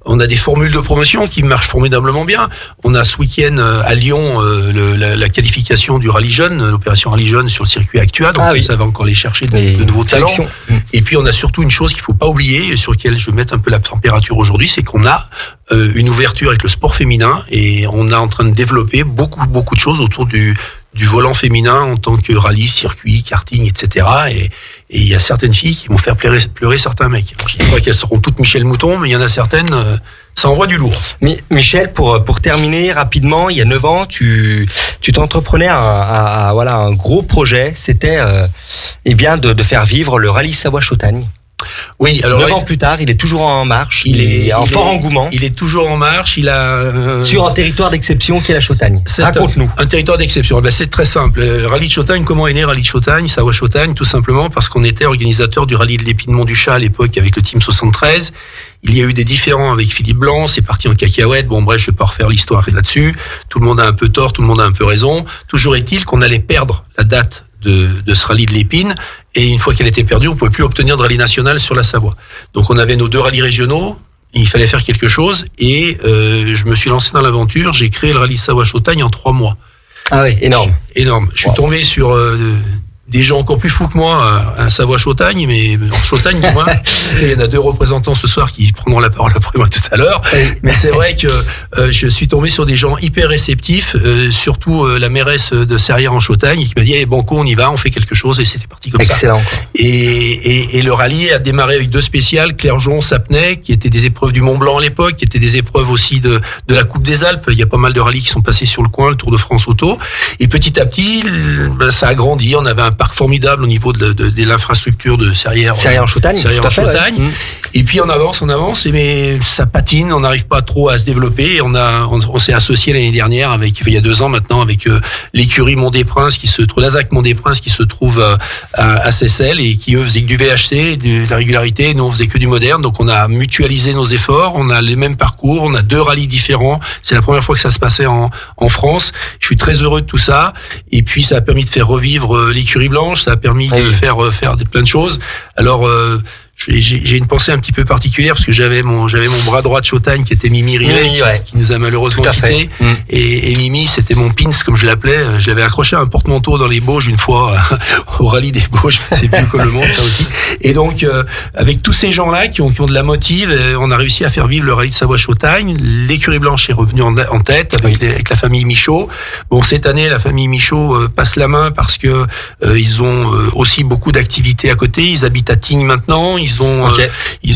On a des formules de promotion qui marchent formidablement bien. On a ce week-end à Lyon la qualification du rallye jeune, l'opération rallye jeune sur le circuit Actua, donc ça va encore aller chercher de nouveaux talents. Et puis, on a surtout une chose qu'il faut pas oublier, et sur laquelle je vais mettre un peu la température aujourd'hui, c'est qu'on a une ouverture avec le sport féminin, et on est en train de développer beaucoup de choses autour du volant féminin en tant que rallye, circuit, karting, etc. Et il y a certaines filles qui vont faire pleurer certains mecs. Alors, je ne dis pas qu'elles seront toutes Michel Mouton, mais il y en a certaines, ça envoie du lourd. Mais Michel, pour terminer rapidement, il y a 9 ans, tu t'entreprenais un gros projet, c'était de faire vivre le rallye Savoie-Chautagne. Oui, alors 9 ans plus tard, il est toujours en marche, il est en fort engouement. Il est toujours en marche, il a sur un territoire d'exception qui est la Chautagne. Raconte-nous. Un territoire d'exception. C'est très simple. Rallye de Chautagne, comment est né Rallye de Chautagne, Savoie-Chautagne? Tout simplement parce qu'on était organisateur du rallye de l'Épine-Mont-du-Chat à l'époque avec le Team 73. Il y a eu des différends avec Philippe Blanc, c'est parti en cacahuète. Bon, bref, je vais pas refaire l'histoire là-dessus. Tout le monde a un peu tort, tout le monde a un peu raison. Toujours est-il qu'on allait perdre la date de ce rallye de l'Épine, et une fois qu'elle était perdue, on pouvait plus obtenir de rallye national sur la Savoie. Donc on avait nos 2 rallyes régionaux, il fallait faire quelque chose, et je me suis lancé dans l'aventure, j'ai créé le rallye Savoie-Chautagne en 3 mois. Ah oui, énorme. Énorme. Je suis tombé sur des gens encore plus fous que moi à Savoie-Chautagne, mais en Chautagne du moins. Il y en a 2 représentants ce soir qui prendront la parole après moi tout à l'heure. Mais c'est vrai que je suis tombé sur des gens hyper réceptifs, surtout la mairesse de Serrières en Chautagne, qui m'a dit Banco, on y va, on fait quelque chose, et c'était parti comme Excellent, ça. Et le rallye a démarré avec 2 spéciales, Clergeon, Sapnay, qui étaient des épreuves du Mont Blanc à l'époque, qui étaient des épreuves aussi de la Coupe des Alpes. Il y a pas mal de rallyes qui sont passés sur le coin, le Tour de France Auto. Et petit à petit, ça a grandi. On avait un parc formidable au niveau de l'infrastructure de Serrières. Serrières-en-Chautagne. Serrières-en-Chautagne. Ouais. Et puis on avance, mais ça patine, on n'arrive pas trop à se développer. On s'est associé l'année dernière il y a 2 ans maintenant, avec l'écurie Mont-des-Princes la ZAC Mont-des-Princes qui se trouve à Seyssel et qui eux faisaient que du VHC, de la régularité, et nous on faisait que du moderne. Donc on a mutualisé nos efforts, on a les mêmes parcours, on a 2 rallyes différents. C'est la première fois que ça se passait en France. Je suis très heureux de tout ça. Et puis ça a permis de faire revivre l'écurie blanche, ça a permis de faire plein de choses. Alors j'ai une pensée un petit peu particulière parce que j'avais mon bras droit de Chautagne qui était Mimi Rivet, qui nous a malheureusement quittés. Et Mimi, c'était mon pins, comme je l'appelais. Je l'avais accroché à un porte-manteau dans les Bauges une fois au rallye des Bauges. C'est plus comme le monde, ça aussi. Et donc, avec tous ces gens-là qui ont de la motive, on a réussi à faire vivre le rallye de Savoie-Chautagne. L'écurie blanche est revenue en tête avec la famille Michaud. Bon, cette année, la famille Michaud passe la main parce que ils ont aussi beaucoup d'activités à côté. Ils habitent à Tignes maintenant. Ils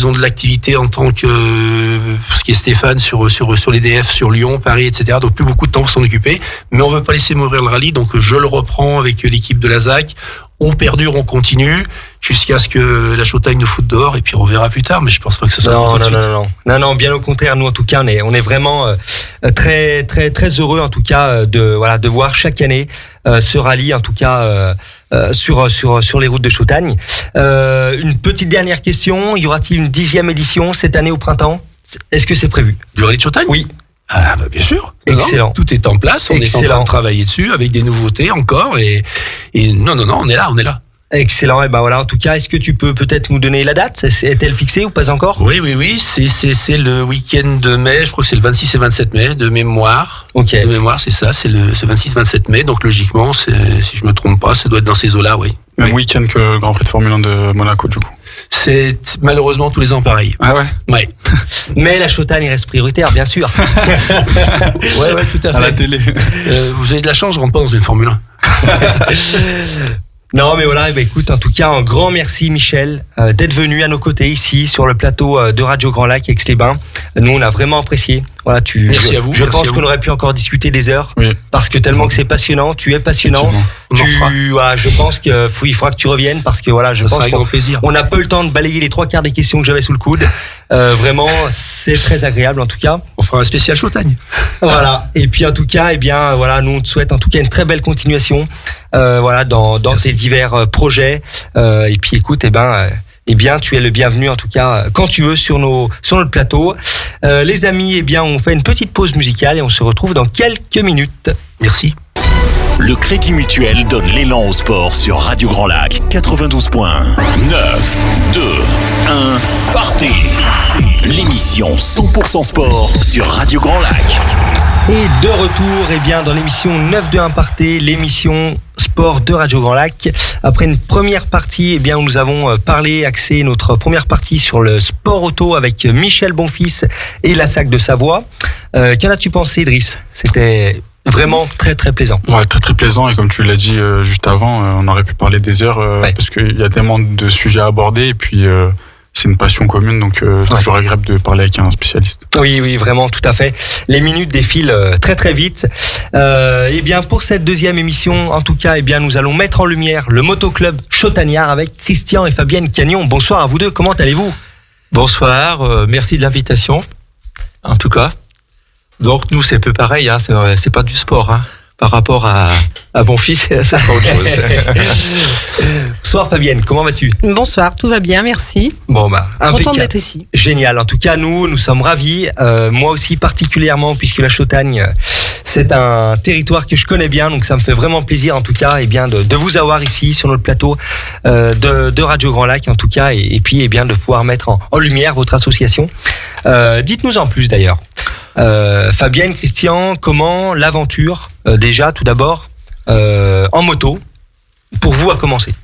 ont de l'activité en tant que ce qui est Stéphane sur les DF, sur Lyon, Paris, etc. Donc plus beaucoup de temps pour s'en occuper. Mais on veut pas laisser mourir le rallye, donc je le reprends avec l'équipe de la ZAC. On perdure, on continue jusqu'à ce que la Chautagne nous foute dehors et puis on verra plus tard. Mais je pense pas que ce soit tout de suite. Non, bien au contraire. Nous en tout cas, on est vraiment très très très heureux en tout cas de voir chaque année ce rallye en tout cas sur les routes de Chautagne. Une petite dernière question, y aura-t-il une 10e édition cette année au printemps? Est-ce que c'est prévu? Du rallye de Chautagne? Oui. Ah bah bien sûr. Excellent. Non, tout est en place, on est en train de travailler dessus avec des nouveautés encore et non, on est là. Excellent. Et ben voilà, en tout cas, est-ce que tu peux peut-être nous donner la date? Est-elle fixée ou pas encore? Oui, c'est le week-end de mai, je crois que c'est le 26 et 27 mai de mémoire. OK. De mémoire, c'est ça, c'est le 26-27 mai, donc logiquement, si je me trompe pas, ça doit être dans ces eaux-là, oui. Même week-end que le Grand Prix de Formule 1 de Monaco, du coup. C'est malheureusement tous les ans pareil. Ah ouais? Ouais. Mais la Chautagne reste prioritaire, bien sûr. ouais, tout à fait. À la télé. Vous avez de la chance, je rentre pas dans une Formule 1. Non, mais voilà, écoute, en tout cas, un grand merci, Michel, d'être venu à nos côtés ici, sur le plateau de Radio Grand Lac, Aix-les-Bains. Nous, on a vraiment apprécié. Voilà, merci à vous. Je pense qu'on aurait pu encore discuter des heures. Oui. Parce que tellement que c'est passionnant, tu es passionnant. Voilà, je pense qu'il faudra que tu reviennes parce que voilà, je pense qu'on n'a pas eu le temps de balayer les 3/4 des questions que j'avais sous le coude. Vraiment, c'est très agréable, en tout cas. On fera un spécial Chautagne. Voilà. Et puis, en tout cas, voilà, nous, on te souhaite en tout cas une très belle continuation. Voilà, dans tes divers projets. Et puis écoute, tu es le bienvenu en tout cas quand tu veux sur notre plateau. Les amis, on fait une petite pause musicale et on se retrouve dans quelques minutes. Merci. Le Crédit Mutuel donne l'élan au sport sur Radio Grand Lac 92.1. 9, 2, 1, partez. L'émission 100% sport sur Radio Grand Lac. Et de retour, dans l'émission 9-2-1 partez, l'émission sport de Radio Grand Lac. Après une première partie, où nous avons axé notre première partie sur le sport auto avec Michel Bonfils et la SAC de Savoie. Qu'en as-tu pensé, Driss? C'était vraiment très très plaisant. Ouais, très très plaisant, et comme tu l'as dit juste avant, on aurait pu parler des heures parce qu'il y a tellement de sujets à aborder, et puis c'est une passion commune, donc toujours agréable de parler avec un spécialiste. Oui, vraiment, tout à fait. Les minutes défilent très très vite. Pour cette deuxième émission, en tout cas, nous allons mettre en lumière le motoclub Chautagnard avec Christian et Fabienne Cagnon. Bonsoir à vous deux, comment allez-vous? Bonsoir, merci de l'invitation, en tout cas. Donc nous, c'est un peu pareil, hein, c'est pas du sport, hein. Par rapport à mon fils, c'est pas autre chose. Bonsoir Fabienne, comment vas-tu? Bonsoir, tout va bien, merci. Bon contente d'être ici. Génial. En tout cas, nous sommes ravis. Moi aussi particulièrement, puisque la Chautagne, c'est un territoire que je connais bien, donc ça me fait vraiment plaisir en tout cas, de vous avoir ici sur notre plateau de Radio Grand Lac en tout cas, et puis de pouvoir mettre en lumière votre association. Dites-nous en plus d'ailleurs. Fabienne, Christian, comment l'aventure déjà tout d'abord en moto pour vous a commencé?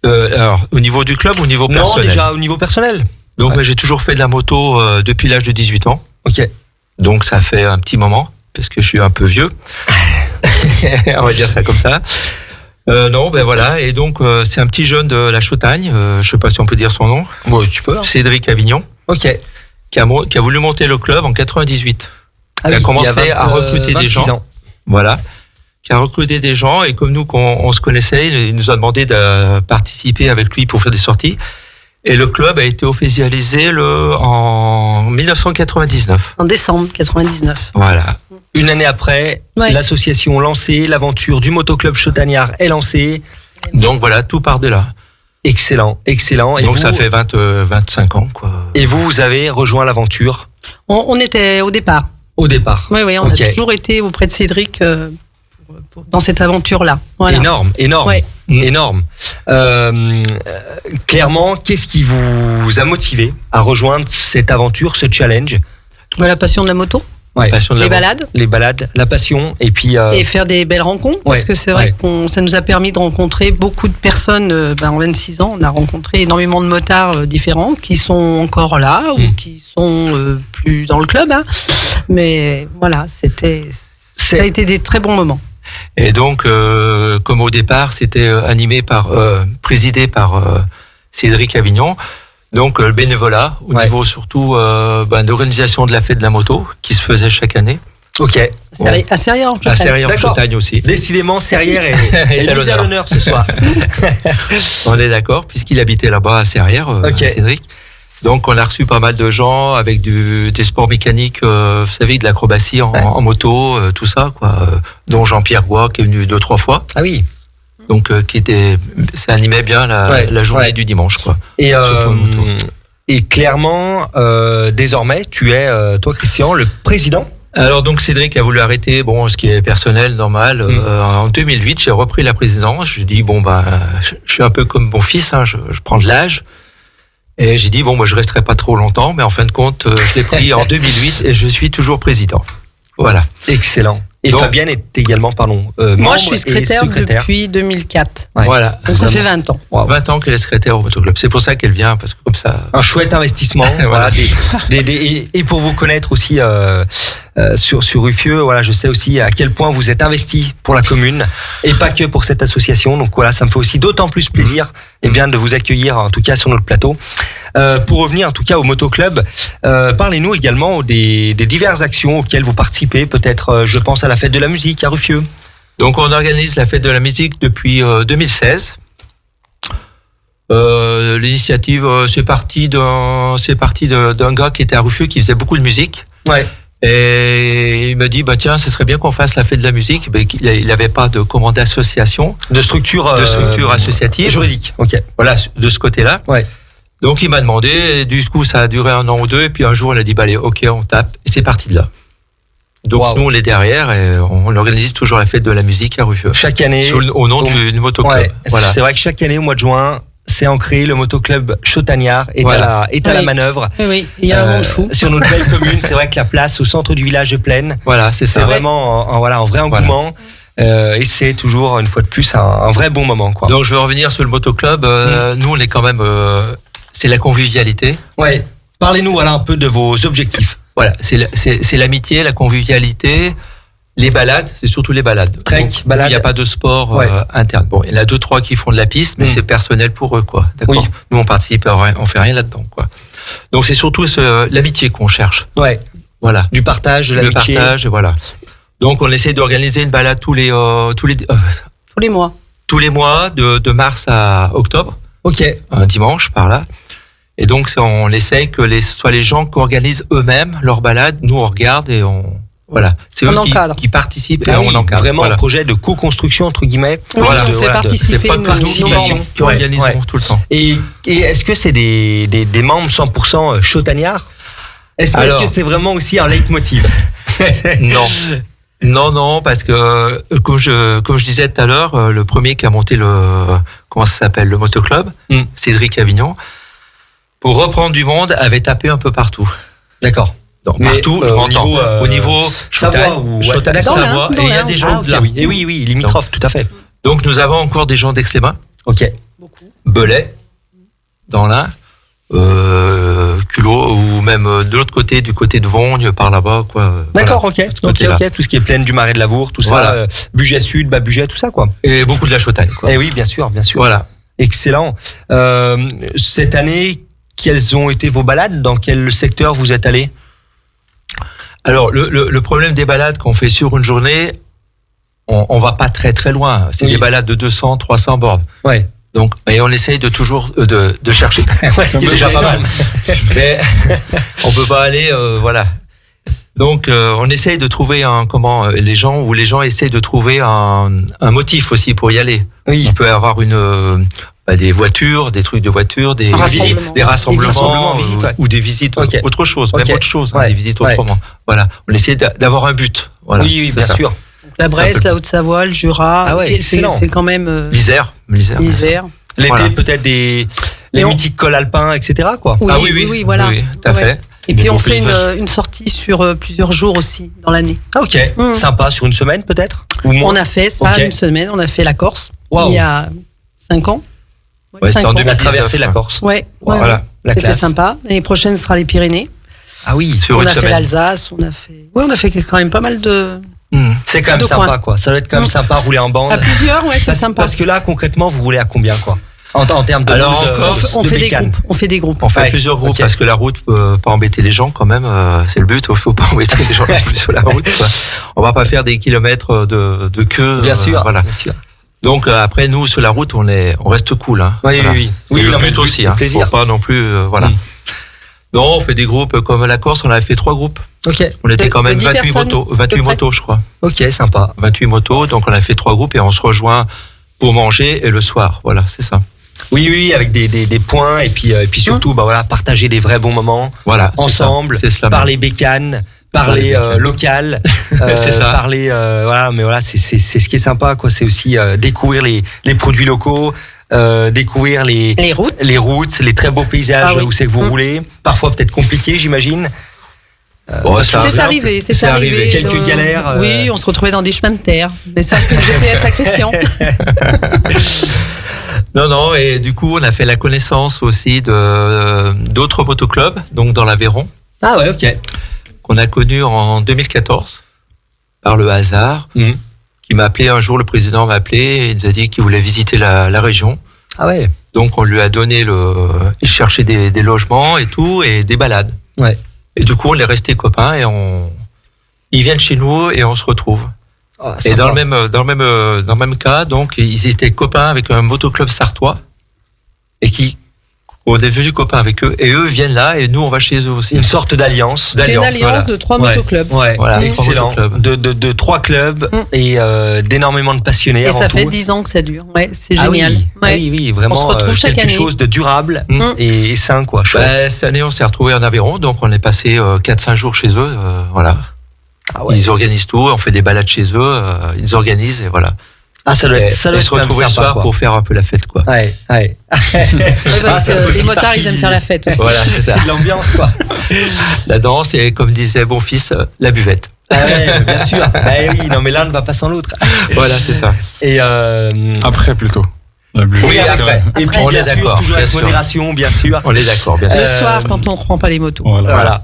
Alors au niveau du club ou au niveau personnel? Non, déjà au niveau personnel. Donc j'ai toujours fait de la moto depuis l'âge de 18 ans. Ok. Donc ça fait un petit moment parce que je suis un peu vieux. On va dire ça comme ça. Voilà, et donc c'est un petit jeune de la Chautagne, je sais pas si on peut dire son nom. Ouais, tu peux. Cédric Avignon. Ok. Qui a voulu monter le club en 98. Il a commencé à recruter des gens. Ans. Voilà. qui a recruté des gens, et comme nous, on se connaissait, il nous a demandé de participer avec lui pour faire des sorties. Et le club a été officialisé en 1999. En décembre 99. Voilà. Une année après, l'association lancée, l'aventure du motoclub Chauttagnard est lancée. Donc voilà, tout part de là. Excellent. Et donc ça fait 25 ans, quoi. Et vous avez rejoint l'aventure? On était au départ. Au départ. Oui, on a toujours été auprès de Cédric dans cette aventure-là. Voilà. Énorme. Clairement, qu'est-ce qui vous a motivé à rejoindre cette aventure, ce challenge? La passion de la moto. Balades. Les balades, la passion, et puis... Et faire des belles rencontres, parce que c'est vrai que ça nous a permis de rencontrer beaucoup de personnes. En 26 ans, on a rencontré énormément de motards différents qui sont encore là ou qui sont plus dans le club. Hein. Mais voilà, ça a été des très bons moments. Et donc, comme au départ, c'était présidé par Cédric Avignon. Donc le bénévolat au niveau surtout d'organisation de la fête de la moto qui se faisait chaque année. Ok. À Serrières en Chautagne. À Serrières en Chautagne aussi. Décidément, Serrières est mise à l'honneur ce soir. On est d'accord, puisqu'il habitait là-bas à Serrières, Cédric. Donc on a reçu pas mal de gens avec des sports mécaniques, vous savez, de l'acrobatie en moto, tout ça, quoi. Dont Jean-Pierre Goua qui est venu 2-3 fois. Ah oui. Donc ça animait bien la journée du dimanche, quoi. Et clairement, désormais, tu es toi, Christian, le président. Alors donc Cédric a voulu arrêter, ce qui est personnel, normal. En 2008, j'ai repris la présidence. J'ai dit je suis un peu comme mon fils, hein, je prends de l'âge. Et j'ai dit je resterai pas trop longtemps, mais en fin de compte, je l'ai pris en 2008 et je suis toujours président. Voilà. Excellent. Et donc, Fabienne est également, moi, je suis secrétaire depuis 2004. Ouais. Voilà. Donc ça fait 20 ans. Wow. 20 ans qu'elle est secrétaire au motoclub. C'est pour ça qu'elle vient, parce que comme ça... Un chouette investissement. Voilà. Et pour vous connaître aussi sur Ruffieux, je sais aussi à quel point vous êtes investi pour la commune et pas que pour cette association. Donc voilà, ça me fait aussi d'autant plus plaisir de vous accueillir, en tout cas sur notre plateau. Pour revenir en tout cas au motoclub, parlez-nous également des diverses actions auxquelles vous participez. Peut-être, je pense à la fête de la musique à Ruffieux. Donc on organise la fête de la musique depuis 2016. L'initiative, c'est parti d'un gars qui était à Ruffieux qui faisait beaucoup de musique. Ouais. Et il me dit tiens, ce serait bien qu'on fasse la fête de la musique. Il n'avait pas d'association, de structure associative juridique. Ok. Voilà, de ce côté-là. Ouais. Donc il m'a demandé, et du coup ça a duré 1 an ou 2, et puis un jour on a dit allez, ok, on tape, et c'est parti de là. Donc nous on est derrière et on organise toujours la fête de la musique à Ruffieux. Chaque année. Au nom du motoclub. Ouais, voilà. C'est vrai que chaque année au mois de juin, c'est ancré, le motoclub Chauttagnard est à la manœuvre. Oui, il y a un monde fou. Sur notre belle commune, c'est vrai que la place au centre du village est pleine. Voilà, c'est ça. C'est vraiment un vrai engouement. Et c'est toujours, une fois de plus, un vrai bon moment, quoi. Donc je vais revenir sur le motoclub. Nous on est quand même... c'est la convivialité. Ouais. Parlez-nous un peu de vos objectifs. Voilà, c'est l'amitié, la convivialité, les balades, c'est surtout les balades. Trek, balades. Il n'y a pas de sport interne. Bon, il y en a 2-3 qui font de la piste, mais c'est personnel pour eux, quoi. D'accord. Oui. Nous on participe, on fait rien là-dedans, quoi. Donc c'est surtout l'amitié qu'on cherche. Ouais. Voilà. Du partage, de l'amitié. Le partage, voilà. Donc on essaie d'organiser une balade tous les mois. Tous les mois, de mars à octobre. Ok. Un dimanche par là. Et donc on essaye que ce soit les gens qui organisent eux-mêmes leur balade. Nous on regarde et c'est eux qui participent et on encadre. Vraiment un projet de co-construction entre guillemets. Oui, on fait participer. C'est pas que nous qui organisons tout le temps. Et est-ce que c'est des membres 100% Chauttagnards? Est-ce que c'est vraiment aussi un leitmotiv? Non, parce que comme je disais tout à l'heure, le premier qui a monté le motoclub, Cédric Avignon, pour reprendre du monde, avait tapé un peu partout. D'accord. Donc, partout, je m'entends. Au niveau Chautagne, Savoie, et il y a des gens de là. Et oui, limitrophes, tout à fait. Donc nous avons encore des gens d'Aix-les-Bains. Ok. Beaucoup. Belay, dans l'Ain, Culot, ou même de l'autre côté, du côté de Vognes, par là-bas, quoi. D'accord, voilà. Ok. Tout ce qui est plaine du Marais de Lavour, tout ça, Bugey Sud, Bas-Bugey, tout ça, quoi. Et beaucoup de la Chautagne, quoi. Et oui, bien sûr. Voilà. Excellent. Cette année, quelles ont été vos balades? Dans quel secteur vous êtes allés? Alors, le problème des balades qu'on fait sur une journée, on va pas très très loin. C'est des balades de 200, 300 bornes. Ouais. Donc, et on essaye de toujours de chercher. Ouais, ce qui est déjà pas mal. Mais on peut pas aller, voilà. Donc, on essaye de trouver les gens essayent de trouver un motif aussi pour y aller. Oui. Il peut y avoir des voitures, des trucs de voitures, des rassemblements, ou des visites, autre chose, même autre chose, des visites autrement. Voilà. On essaie d'avoir un but. Voilà. Oui, bien sûr. La Bresse, la Haute-Savoie, le Jura. Ah ouais, c'est quand même. L'Isère. L'été, peut-être les mythiques cols alpins, etc., quoi. Oui, voilà. Oui, tout à fait. Et puis on fait une sortie sur plusieurs jours aussi dans l'année. Ah, ok. Sympa, sur une semaine peut-être. On a fait ça une semaine, on a fait la Corse il y a 5 ans. C'était en 2019. On a traversé la Corse. Voilà. C'était sympa. L'année prochaine, ce sera les Pyrénées. Ah oui. On a fait l'Alsace, on a fait quand même pas mal de... C'est quand même sympa, quoi. Ça doit être quand même sympa rouler en bande. À plusieurs, c'est sympa. Parce que là, concrètement, vous roulez à combien, quoi, en termes de on fait des groupes. On fait plusieurs groupes parce que la route peut pas embêter les gens quand même. C'est le but. Il faut pas embêter les gens sur la route, quoi. On va pas faire des kilomètres de queue. Bien sûr. Voilà. Bien sûr. Donc après, nous sur la route, on reste cool. Hein. Oui. Le but aussi. Hein. Faut pas non plus. Voilà. Non, on fait des groupes comme la Corse. On avait fait 3 groupes. Ok. On était quand même 28 motos, je crois. Ok, sympa. 28 motos. Donc on a fait 3 groupes et on se rejoint pour manger et le soir. Voilà, c'est ça. Oui, avec des points et puis surtout, partager des vrais bons moments. Voilà. Ensemble. Parler bécane. Parler local, c'est ça. Parler mais voilà, c'est ce qui est sympa, quoi. C'est aussi découvrir les produits locaux, découvrir les routes, les très beaux paysages où c'est que vous roulez. Parfois peut-être compliqué, j'imagine. C'est arrivé. Quelques galères. Oui, on se retrouvait dans des chemins de terre, mais ça c'est le GPS à Christian. Non, et du coup on a fait la connaissance aussi d'autres motoclubs, donc dans l'Aveyron. Ah ouais, ok. Qu'on a connu en 2014 par le hasard, qui m'a appelé un jour, le président m'a appelé et il nous a dit qu'il voulait visiter la région. Ah ouais. Donc on lui a donné il cherchait des logements et tout et des balades. Ouais. Et du coup on est restés copains et ils viennent chez nous et on se retrouve. Oh, et dans le même cas, donc ils étaient copains avec un motoclub sartois et on est devenus copains avec eux et eux viennent là et nous on va chez eux aussi. Une sorte d'alliance. C'est une alliance de 3 motoclubs. Ouais, voilà, excellent. De 3 clubs et d'énormément de passionnés. Et ça fait 10 ans que ça dure. Ouais, c'est génial. Oui, vraiment. On se retrouve chaque année. Quelque chose de durable et sain, quoi. Cette année on s'est retrouvés en Aveyron, donc on est passé 4-5 jours chez eux. Voilà. Ah ouais. Ils organisent tout, on fait des balades chez eux, ils organisent et voilà. Ah, ça doit être se retrouver le soir pour faire un peu la fête, quoi. Ouais. Parce que les motards, ils aiment faire la fête aussi. Voilà, c'est ça. L'ambiance, quoi. La danse et, comme disait mon fils, la buvette. Ah ouais, bien sûr. Oui, non, mais l'un ne va pas sans l'autre. Voilà, c'est ça. Et après, plutôt. Oui, après. Et puis, on bien est sûr, d'accord, toujours avec modération, bien sûr. On est d'accord, bien sûr. Le soir, quand on ne reprend pas les motos. Voilà.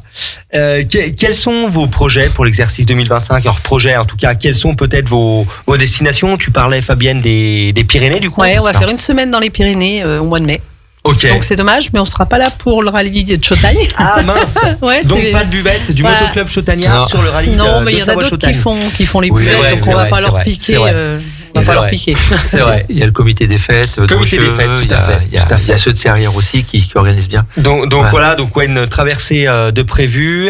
Quels sont vos projets pour l'exercice 2025? Alors, projets, en tout cas, quelles sont peut-être vos destinations? Tu parlais, Fabienne, des Pyrénées, du coup? Ouais, on va faire une semaine dans les Pyrénées au mois de mai. Ok. Donc c'est dommage, mais on sera pas là pour le rallye de Chautagne. Ah mince. Donc pas de buvette du motoclub Chautagnard sur le rallye. Non, mais il y en a d'autres qui font les buvettes, donc on va pas leur piquer. On va pas leur piquer. C'est vrai. Il y a le comité des fêtes. Il y a ceux de Serrières aussi qui organisent bien. Donc voilà, une traversée de prévue.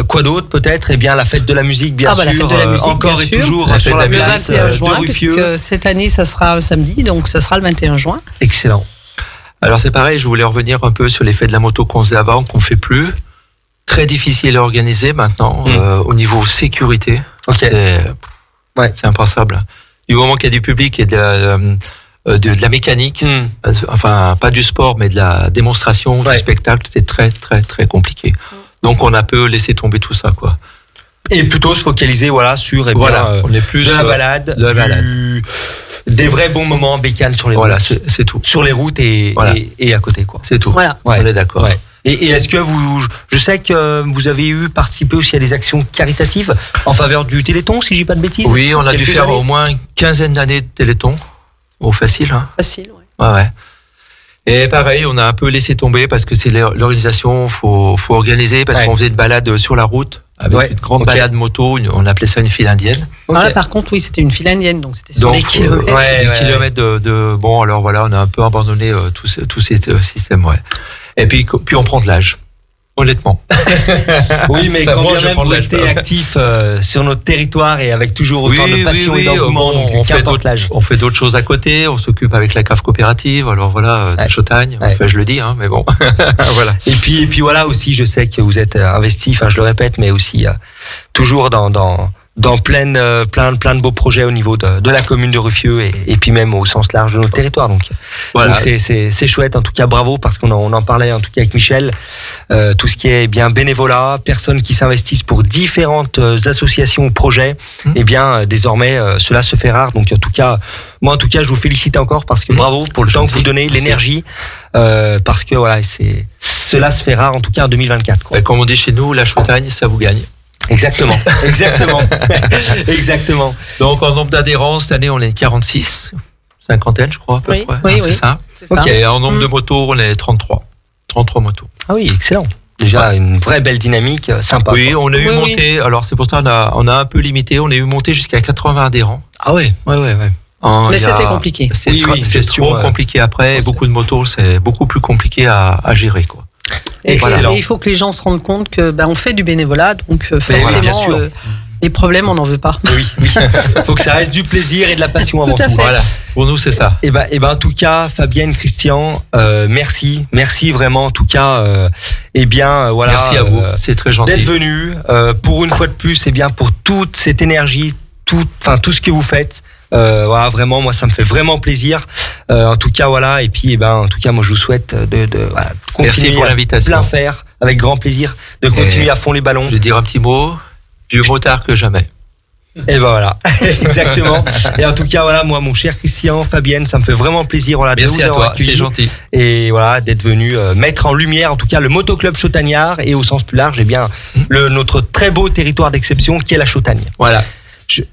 Quoi d'autre peut-être? Eh bien la fête de la musique, bien sûr. La fête de la musique, encore et toujours sur la place de juin, puisque cette année ça sera un samedi, donc ça sera le 21 juin. Excellent. Alors c'est pareil, je voulais revenir un peu sur les fêtes de la moto qu'on faisait avant, qu'on fait plus. Très difficile à organiser maintenant au niveau sécurité. Okay. C'est impensable. Du moment qu'il y a du public et de la mécanique, enfin pas du sport mais de la démonstration, du spectacle, c'est très très très compliqué. Donc on a peu laissé tomber tout ça, quoi. Et plutôt se focaliser sur on est plus de la balade, des vrais bons moments bécane sur les routes. Voilà, c'est tout. Sur les routes et à côté, quoi. C'est tout. Voilà. On est d'accord. Ouais. Et est-ce que je sais que vous avez participé aussi à des actions caritatives en faveur du Téléthon, si je dis pas de bêtises? Oui, on a dû faire au moins une quinzaine d'années de Téléthon. Facile, hein. Facile, ouais. Ouais. Et pareil, on a un peu laissé tomber parce que c'est l'organisation, faut organiser parce qu'on faisait une balade sur la route avec une grande balade moto. On appelait ça une file indienne. Là, par contre, oui, c'était une file indienne, donc c'était sur des kilomètres. Kilomètres de. Bon, alors voilà, on a un peu abandonné tous ces systèmes, ouais. Et puis on prend de l'âge. Honnêtement. Oui, mais quand bien même vous restez actif sur notre territoire et avec toujours autant de passion et d'engouement, donc qu'importe l'âge. On fait d'autres choses à côté, on s'occupe avec la cave coopérative, alors voilà, de Chautagne, enfin je le dis, mais bon. Voilà. Et puis voilà aussi, je sais que vous êtes investi, enfin je le répète, mais aussi toujours dans plein de beaux projets au niveau de la commune de Ruffieux et puis même au sens large de notre territoire. Donc c'est chouette. En tout cas, bravo, parce qu'on en parlait en tout cas avec Michel. Tout ce qui est bien bénévolat, personnes qui s'investissent pour différentes associations ou projets, et bien désormais cela se fait rare. Donc moi en tout cas, je vous félicite encore parce que bravo pour le temps que vous donnez, l'énergie, parce que voilà, cela se fait rare en tout cas en 2024. Quoi. Comme on dit chez nous, la Chautagne, ça vous gagne. Exactement. Exactement. Donc, en nombre d'adhérents, cette année, on est 46, cinquantaine, je crois, à peu près. Oui, c'est ça. Ok, en nombre de motos, on est 33 motos. Ah oui, excellent. Déjà, une vraie belle dynamique, sympa. Oui, quoi. On a eu monté, alors c'est pour ça on a un peu limité, on a eu monté jusqu'à 80 adhérents. Ah ouais. Mais c'était compliqué. C'est trop compliqué après, beaucoup de motos, c'est beaucoup plus compliqué à gérer, quoi. Excellent. Et il faut que les gens se rendent compte que on fait du bénévolat, donc forcément les problèmes on n'en veut pas. Oui. Faut que ça reste du plaisir et de la passion avant tout. Tout à fait. Voilà. Pour nous c'est ça. Et ben en tout cas Fabienne, Christian, merci vraiment en tout cas. Voilà. Merci à vous. C'est très gentil d'être venu pour une fois de plus. Pour toute cette énergie, tout ce que vous faites. Voilà, vraiment, moi, ça me fait vraiment plaisir. En tout cas, voilà. Et puis, en tout cas, moi, je vous souhaite de continuer pour l'invitation. Plein faire, avec grand plaisir, de continuer à fond les ballons. Je vais dire un petit mot. Vieux motard que jamais. Et voilà, exactement. Et en tout cas, voilà, moi, mon cher Christian, Fabienne, ça me fait vraiment plaisir, voilà, merci de vous avoir accueilli. C'est gentil. Et voilà, d'être venu mettre en lumière, en tout cas, le motoclub Chautagnard et au sens plus large, notre très beau territoire d'exception qui est la Chautagne. Voilà.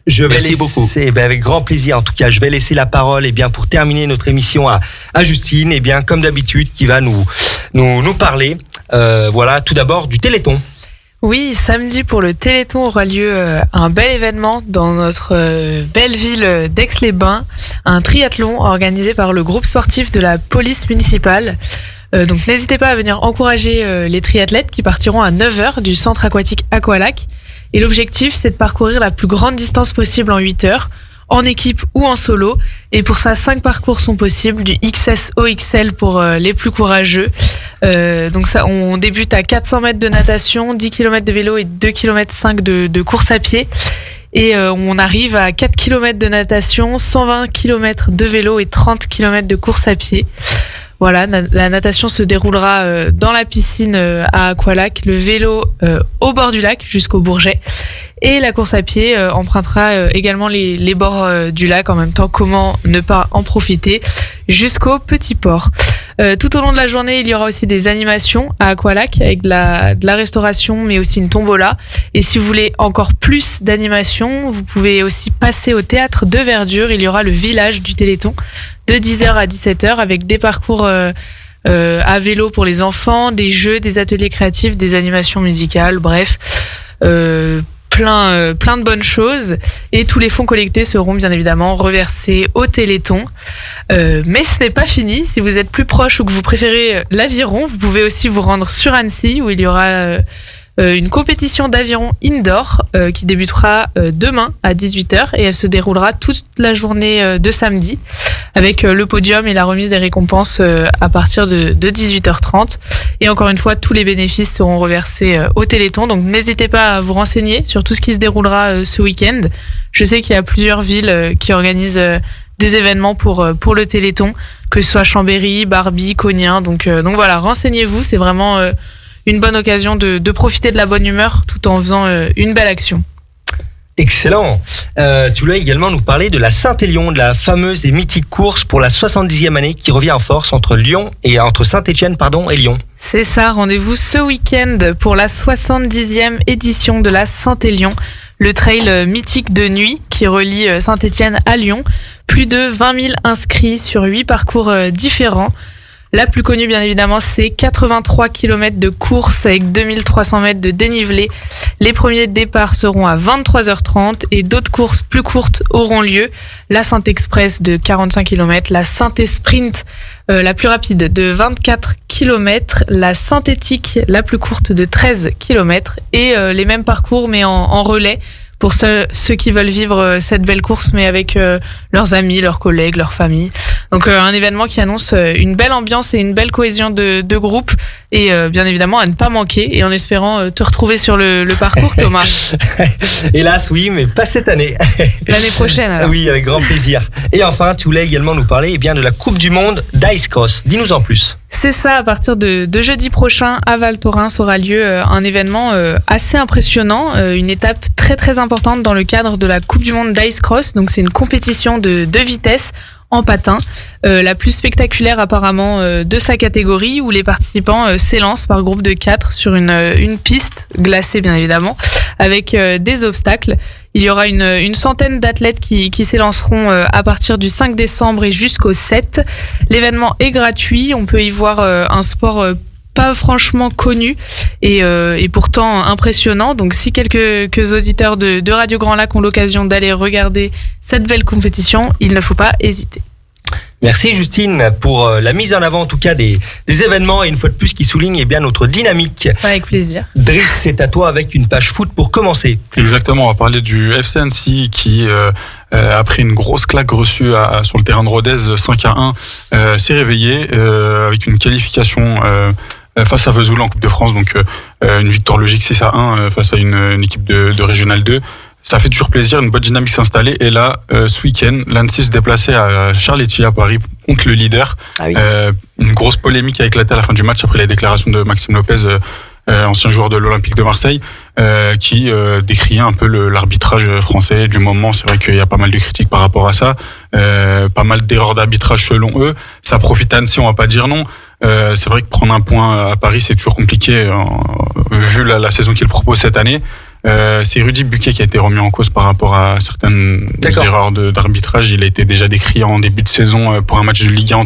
Je vais Merci beaucoup. Avec grand plaisir. En tout cas, je vais laisser la parole pour terminer notre émission à Justine, comme d'habitude, qui va nous parler. Voilà, tout d'abord du Téléthon. Oui, samedi pour le Téléthon aura lieu un bel événement dans notre belle ville d'Aix-les-Bains, un triathlon organisé par le groupe sportif de la police municipale. Donc n'hésitez pas à venir encourager les triathlètes qui partiront à 9h du centre aquatique Aqualac. Et l'objectif, c'est de parcourir la plus grande distance possible en 8 heures, en équipe ou en solo. Et pour ça, 5 parcours sont possibles, du XS au XL pour les plus courageux. Donc ça, on débute à 400 mètres de natation, 10 km de vélo et 2,5 km de course à pied. Et on arrive à 4 km de natation, 120 km de vélo et 30 km de course à pied. Voilà, la natation se déroulera dans la piscine à Aqualac, le vélo au bord du lac jusqu'au Bourget. Et la course à pied empruntera également les bords du lac. En même temps, comment ne pas en profiter jusqu'au Petit Port. Tout au long de la journée, il y aura aussi des animations à Aqualac avec de la restauration, mais aussi une tombola. Et si vous voulez encore plus d'animations, vous pouvez aussi passer au théâtre de Verdure. Il y aura le village du Téléthon de 10h à 17h avec des parcours à vélo pour les enfants, des jeux, des ateliers créatifs, des animations musicales, bref, plein de bonnes choses. Et tous les fonds collectés seront bien évidemment reversés au Téléthon. Mais ce n'est pas fini. Si vous êtes plus proche ou que vous préférez l'aviron, vous pouvez aussi vous rendre sur Annecy où il y aura une compétition d'aviron indoor qui débutera demain à 18h et elle se déroulera toute la journée de samedi avec le podium et la remise des récompenses à partir de 18h30. Et encore une fois, tous les bénéfices seront reversés au Téléthon. Donc n'hésitez pas à vous renseigner sur tout ce qui se déroulera ce week-end. Je sais qu'il y a plusieurs villes qui organisent des événements pour le Téléthon, que ce soit Chambéry, Barbie, Cognin. Donc voilà, renseignez-vous, c'est vraiment une bonne occasion de profiter de la bonne humeur tout en faisant une belle action. Excellent. Tu voulais également nous parler de la Saint-Élion, de la fameuse et mythique course pour la 70e année qui revient en force entre Saint-Étienne et Lyon. C'est ça, rendez-vous ce week-end pour la 70e édition de la Saint-Élion, le trail mythique de nuit qui relie Saint-Étienne à Lyon. Plus de 20 000 inscrits sur 8 parcours différents. La plus connue, bien évidemment, c'est 83 km de course avec 2300 mètres de dénivelé. Les premiers départs seront à 23h30 et d'autres courses plus courtes auront lieu. La Saint-Express de 45 km, la Saint-Sprint la plus rapide de 24 km, la synthétique la plus courte de 13 km et les mêmes parcours mais en relais pour ceux qui veulent vivre cette belle course mais avec leurs amis, leurs collègues, leur famille. Donc un événement qui annonce une belle ambiance et une belle cohésion de groupe et bien évidemment à ne pas manquer et en espérant te retrouver sur le parcours, Thomas. Hélas oui, mais pas cette année. L'année prochaine alors. Oui, avec grand plaisir. Et enfin, tu voulais également nous parler bien de la Coupe du Monde d'Ice Cross. Dis-nous en plus. C'est ça, à partir de jeudi prochain à Val Thorens aura lieu un événement assez impressionnant, une étape très très importante dans le cadre de la Coupe du Monde d'Ice Cross. Donc c'est une compétition de vitesse en patin, la plus spectaculaire apparemment de sa catégorie, où les participants s'élancent par groupe de 4 sur une piste glacée bien évidemment, avec des obstacles. Il y aura une centaine d'athlètes qui s'élanceront à partir du 5 décembre et jusqu'au 7. L'événement est gratuit, on peut y voir un sport pas franchement connu et pourtant impressionnant. Donc si quelques auditeurs de Radio Grand Lac ont l'occasion d'aller regarder cette belle compétition, il ne faut pas hésiter. Merci Justine pour la mise en avant en tout cas des événements et une fois de plus qui souligne bien notre dynamique. Avec plaisir. Driss, c'est à toi avec une page foot pour commencer. Exactement, on va parler du FC Annecy qui a pris une grosse claque reçue sur le terrain de Rodez 5-1, s'est réveillé avec une qualification face à Vesoul en Coupe de France, donc une victoire logique 6-1 face à une équipe de Régional 2. Ça fait toujours plaisir, une bonne dynamique s'installer. Et là, ce week-end, l'Annecy se déplaçait à Charletti à Paris contre le leader. Ah oui. Une grosse polémique a éclaté à la fin du match après les déclarations de Maxime Lopez, ancien joueur de l'Olympique de Marseille, qui décriait un peu l'arbitrage français du moment. C'est vrai qu'il y a pas mal de critiques par rapport à ça, pas mal d'erreurs d'arbitrage selon eux. Ça profite à Annecy, on va pas dire non. C'est vrai que prendre un point à Paris, c'est toujours compliqué vu la saison qu'il propose cette année. C'est Rudy Buquet qui a été remis en cause par rapport à certaines erreurs d'arbitrage. Il a été déjà décrié en début de saison pour un match de Ligue 1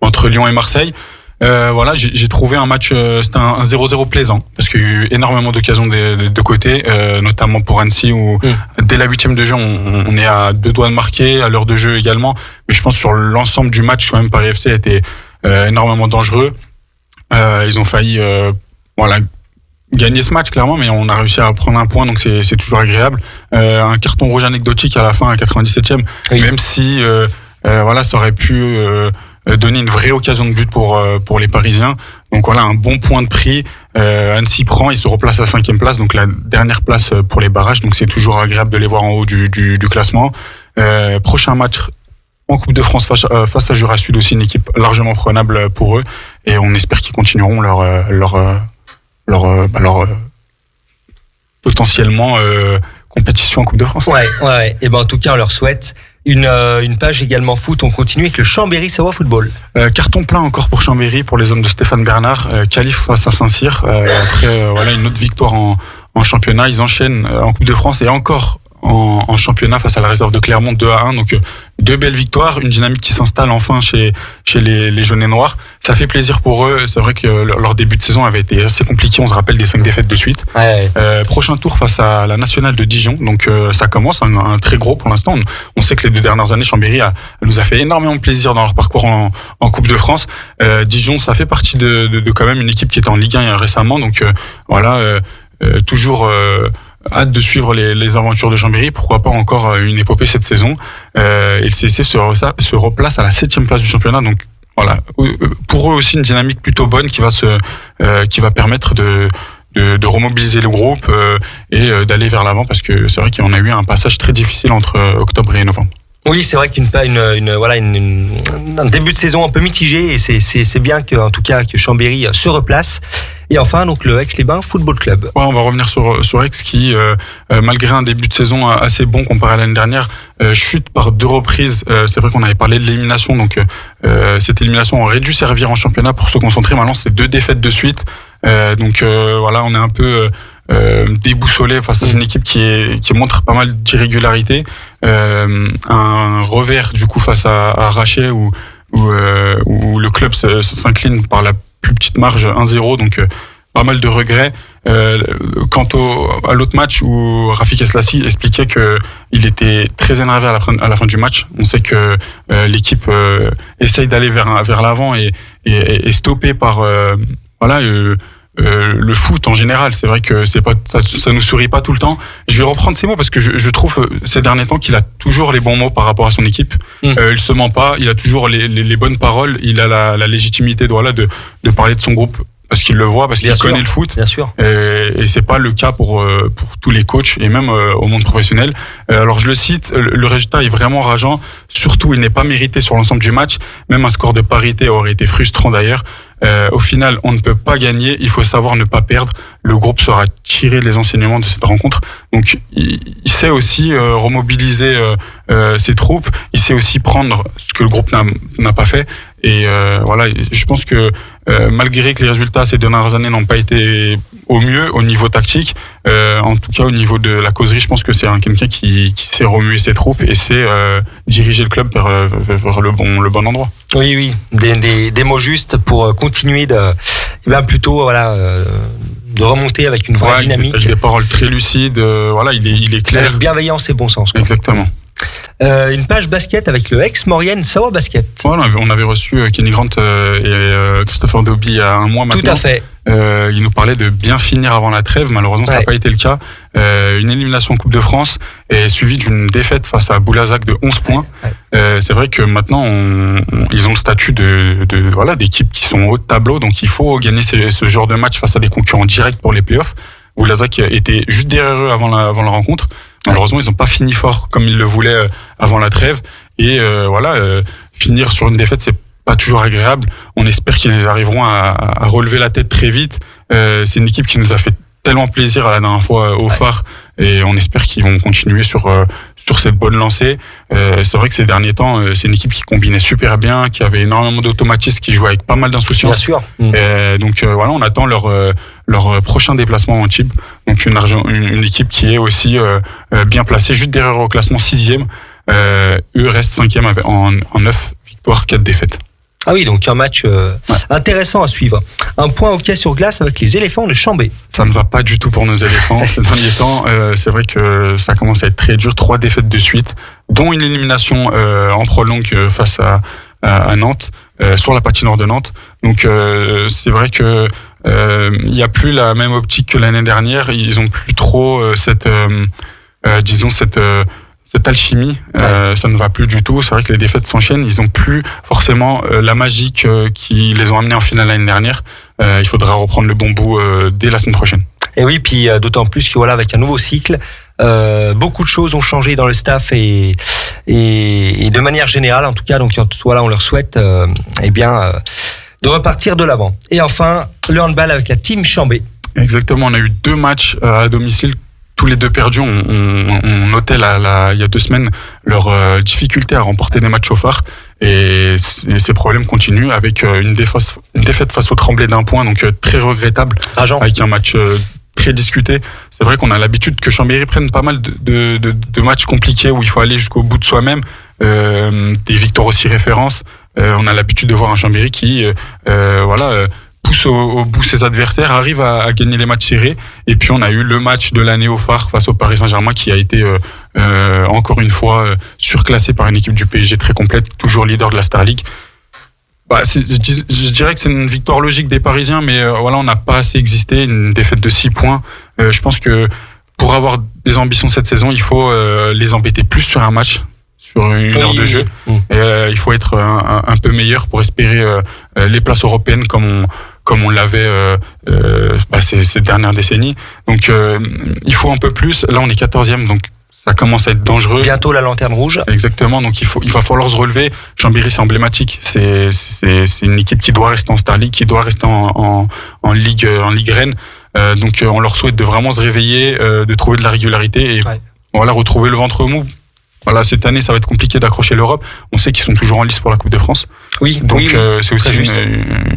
entre Lyon et Marseille. Voilà, j'ai trouvé un match, c'était un 0-0 plaisant parce qu'il y a eu énormément d'occasions des deux côtés, notamment pour Annecy où dès la 8e de jeu on est à 2 doigts de marquer, à l'heure de jeu également. Mais je pense sur l'ensemble du match quand même Paris FC a été énormément dangereux. Ils ont failli gagner ce match clairement, mais on a réussi à prendre un point, donc c'est toujours agréable. Un carton rouge anecdotique à la fin à 97e, oui. Même si ça aurait pu donner une vraie occasion de but pour les Parisiens. Donc voilà, un bon point de prix. Annecy prend, il se replace à 5e place, donc la dernière place pour les barrages. Donc c'est toujours agréable de les voir en haut du classement. Prochain match en Coupe de France face à Jura Sud, aussi une équipe largement prenable pour eux, et on espère qu'ils continueront leur potentiellement compétition en Coupe de France. Ouais. Et ben en tout cas on leur souhaite une page également foot. On continue avec le Chambéry Savoie Football. Carton plein encore pour Chambéry, pour les hommes de Stéphane Bernard. Qualif face à Saint-Cyr. Après une autre victoire en championnat. Ils enchaînent en Coupe de France et encore en championnat face à la réserve de Clermont 2-1. Donc 2 belles victoires, une dynamique qui s'installe enfin chez les jaunes et noirs. Ça fait plaisir pour eux. C'est vrai que leur début de saison avait été assez compliqué. On se rappelle des 5 défaites de suite. Ouais. Prochain tour face à la Nationale de Dijon. Donc ça commence un très gros pour l'instant. On sait que les 2 dernières années, Chambéry nous a fait énormément de plaisir dans leur parcours en Coupe de France. Dijon, ça fait partie de quand même une équipe qui était en Ligue 1 récemment. Donc toujours hâte de suivre les aventures de Chambéry. Pourquoi pas encore une épopée cette saison. Et le CSC se replace à la 7e place du championnat. Donc voilà, pour eux aussi une dynamique plutôt bonne qui va permettre de remobiliser le groupe et d'aller vers l'avant, parce que c'est vrai qu'on a eu un passage très difficile entre octobre et novembre. Oui, c'est vrai un début de saison un peu mitigé, et c'est bien que Chambéry se replace. Et enfin, donc le Aix-les-Bains Football Club. Ouais, on va revenir sur Aix qui, malgré un début de saison assez bon comparé à l'année dernière, chute par 2 reprises. C'est vrai qu'on avait parlé de l'élimination, donc cette élimination aurait dû servir en championnat pour se concentrer. Maintenant, c'est 2 défaites de suite. On est un peu déboussolé face à une équipe qui montre pas mal d'irrégularités. Un revers du coup face à Raché où où le club s'incline par la plus petite marge 1-0, donc pas mal de regrets. Quant à l'autre match où Rafik Eslassi expliquait que il était très énervé à la fin du match. On sait que l'équipe essaye d'aller vers l'avant et stoppée par le foot en général. C'est vrai que ça nous sourit pas tout le temps. Je vais reprendre ces mots parce que je trouve ces derniers temps qu'il a toujours les bons mots par rapport à son équipe. Il se ment pas, il a toujours les bonnes paroles, il a la légitimité de parler de son groupe parce qu'il le voit, parce qu'il connaît le foot. Bien sûr. Et c'est pas le cas pour tous les coachs et même au monde professionnel. Alors je le cite, le résultat est vraiment rageant. Surtout, il n'est pas mérité sur l'ensemble du match. Même un score de parité aurait été frustrant d'ailleurs. Au final, on ne peut pas gagner. Il faut savoir ne pas perdre. Le groupe saura tirer les enseignements de cette rencontre. Donc, il sait aussi remobiliser ses troupes. Il sait aussi prendre ce que le groupe n'a pas fait. Et voilà, je pense que malgré que les résultats ces dernières années n'ont pas été au mieux au niveau tactique, en tout cas au niveau de la causerie, je pense que c'est quelqu'un qui sait remuer ses troupes et sait diriger le club vers le bon endroit. Oui, des mots justes pour continuer de remonter avec une vraie dynamique. Avec des paroles très lucides, il est clair. Avec bienveillance et bon sens. Quoi. Exactement. Une page basket avec le ex-Maurienne Savoie Basket. Voilà, on avait reçu Kenny Grant et Christopher Dobie il y a un mois maintenant. Tout à fait. Il nous parlait de bien finir avant la trêve. Malheureusement, ça n'a pas été le cas. Une élimination en Coupe de France est suivie d'une défaite face à Boulazac de 11 points. C'est vrai que maintenant, ils ont le statut d'équipes qui sont haut de tableau. Donc, il faut gagner ce genre de match face à des concurrents directs pour les playoffs. Boulazac était juste derrière eux avant la rencontre. Malheureusement, ils n'ont pas fini fort comme ils le voulaient avant la trêve. Et finir sur une défaite, c'est pas toujours agréable. On espère qu'ils arriveront à relever la tête très vite. C'est une équipe qui nous a fait tellement plaisir la dernière fois au phare et on espère qu'ils vont continuer sur cette bonne lancée. C'est vrai que ces derniers temps, c'est une équipe qui combinait super bien, qui avait énormément d'automatismes, qui jouait avec pas mal d'insouciance. Bien sûr. Donc on attend leur prochain déplacement en Tchib. Donc une équipe qui est aussi bien placée, juste derrière au classement 6e. Eux restent 5e en 9 victoires, 4 défaites. Ah oui, donc un match intéressant à suivre. Un point hockey sur glace avec les éléphants de Chambé. Ça ne va pas du tout pour nos éléphants ces derniers temps. C'est vrai que ça commence à être très dur. 3 défaites de suite, dont une élimination en prolongue face à Nantes, sur la patinoire de Nantes. Donc c'est vrai que il n'y a plus la même optique que l'année dernière. Ils ont plus trop cette alchimie, ça ne va plus du tout. C'est vrai que les défaites s'enchaînent. Ils n'ont plus forcément la magie qui les ont amenés en finale l'année dernière. Il faudra reprendre le bon bout dès la semaine prochaine. Et oui, puis d'autant plus que avec un nouveau cycle, beaucoup de choses ont changé dans le staff et de manière générale, en tout cas. Donc on leur souhaite de repartir de l'avant. Et enfin, le handball avec la team Chambé. Exactement. On a eu 2 matchs à domicile. Tous les 2 perdus, on notait il y a 2 semaines leur difficulté à remporter des matchs au phare et ces problèmes continuent avec une défaite face au Tremblay d'1 point, donc très regrettable, avec un match très discuté. C'est vrai qu'on a l'habitude que Chambéry prenne pas mal de matchs compliqués où il faut aller jusqu'au bout de soi-même, des victoires aussi références. On a l'habitude de voir un Chambéry qui pousse au bout ses adversaires, arrive à gagner les matchs serrés. Et puis on a eu le match de l'année au phare face au Paris Saint-Germain qui a été encore une fois surclassé par une équipe du PSG très complète, toujours leader de la Star League. Je dirais que c'est une victoire logique des Parisiens, mais on n'a pas assez existé, une défaite de 6 points. Je pense que pour avoir des ambitions cette saison, il faut les embêter plus sur un match, sur une heure de jeu. Et, il faut être un peu meilleur pour espérer les places européennes comme on l'avait ces dernières décennies. Donc il faut un peu plus. Là on est 14e, donc ça commence à être dangereux. Bientôt la lanterne rouge. Exactement, donc il va falloir se relever. Chambéry, c'est emblématique. C'est une équipe qui doit rester en Star League, qui doit rester en Ligue Rennes. Donc on leur souhaite de vraiment se réveiller, de trouver de la régularité et retrouver le ventre mou. Voilà, cette année, ça va être compliqué d'accrocher l'Europe. On sait qu'ils sont toujours en lice pour la Coupe de France. Oui. Donc c'est aussi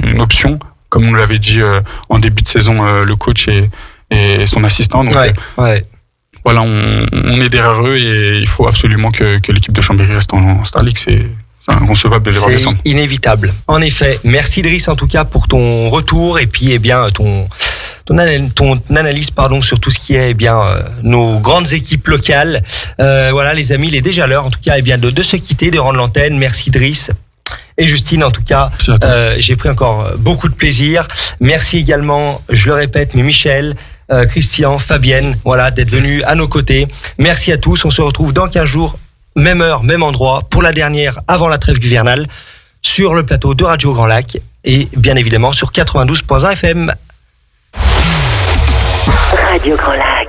une option, comme on nous l'avait dit en début de saison, le coach et son assistant. Donc, on est derrière eux et il faut absolument que l'équipe de Chambéry reste en Star League. C'est inconcevable de les voir C'est descendre. inévitable. En effet, merci Driss en tout cas pour ton retour et puis ton analyse sur tout ce qui est nos grandes équipes locales. Voilà les amis, il est déjà l'heure en tout cas de se quitter, de rendre l'antenne. Merci Driss. Et Justine, en tout cas, j'ai pris encore beaucoup de plaisir. Merci également, je le répète, mais Michel, Christian, Fabienne, voilà, d'être venus à nos côtés. Merci à tous. On se retrouve dans 15 jours, même heure, même endroit, pour la dernière avant la trêve hivernale, sur le plateau de Radio Grand Lac et bien évidemment sur 92.1 FM. Radio Grand Lac.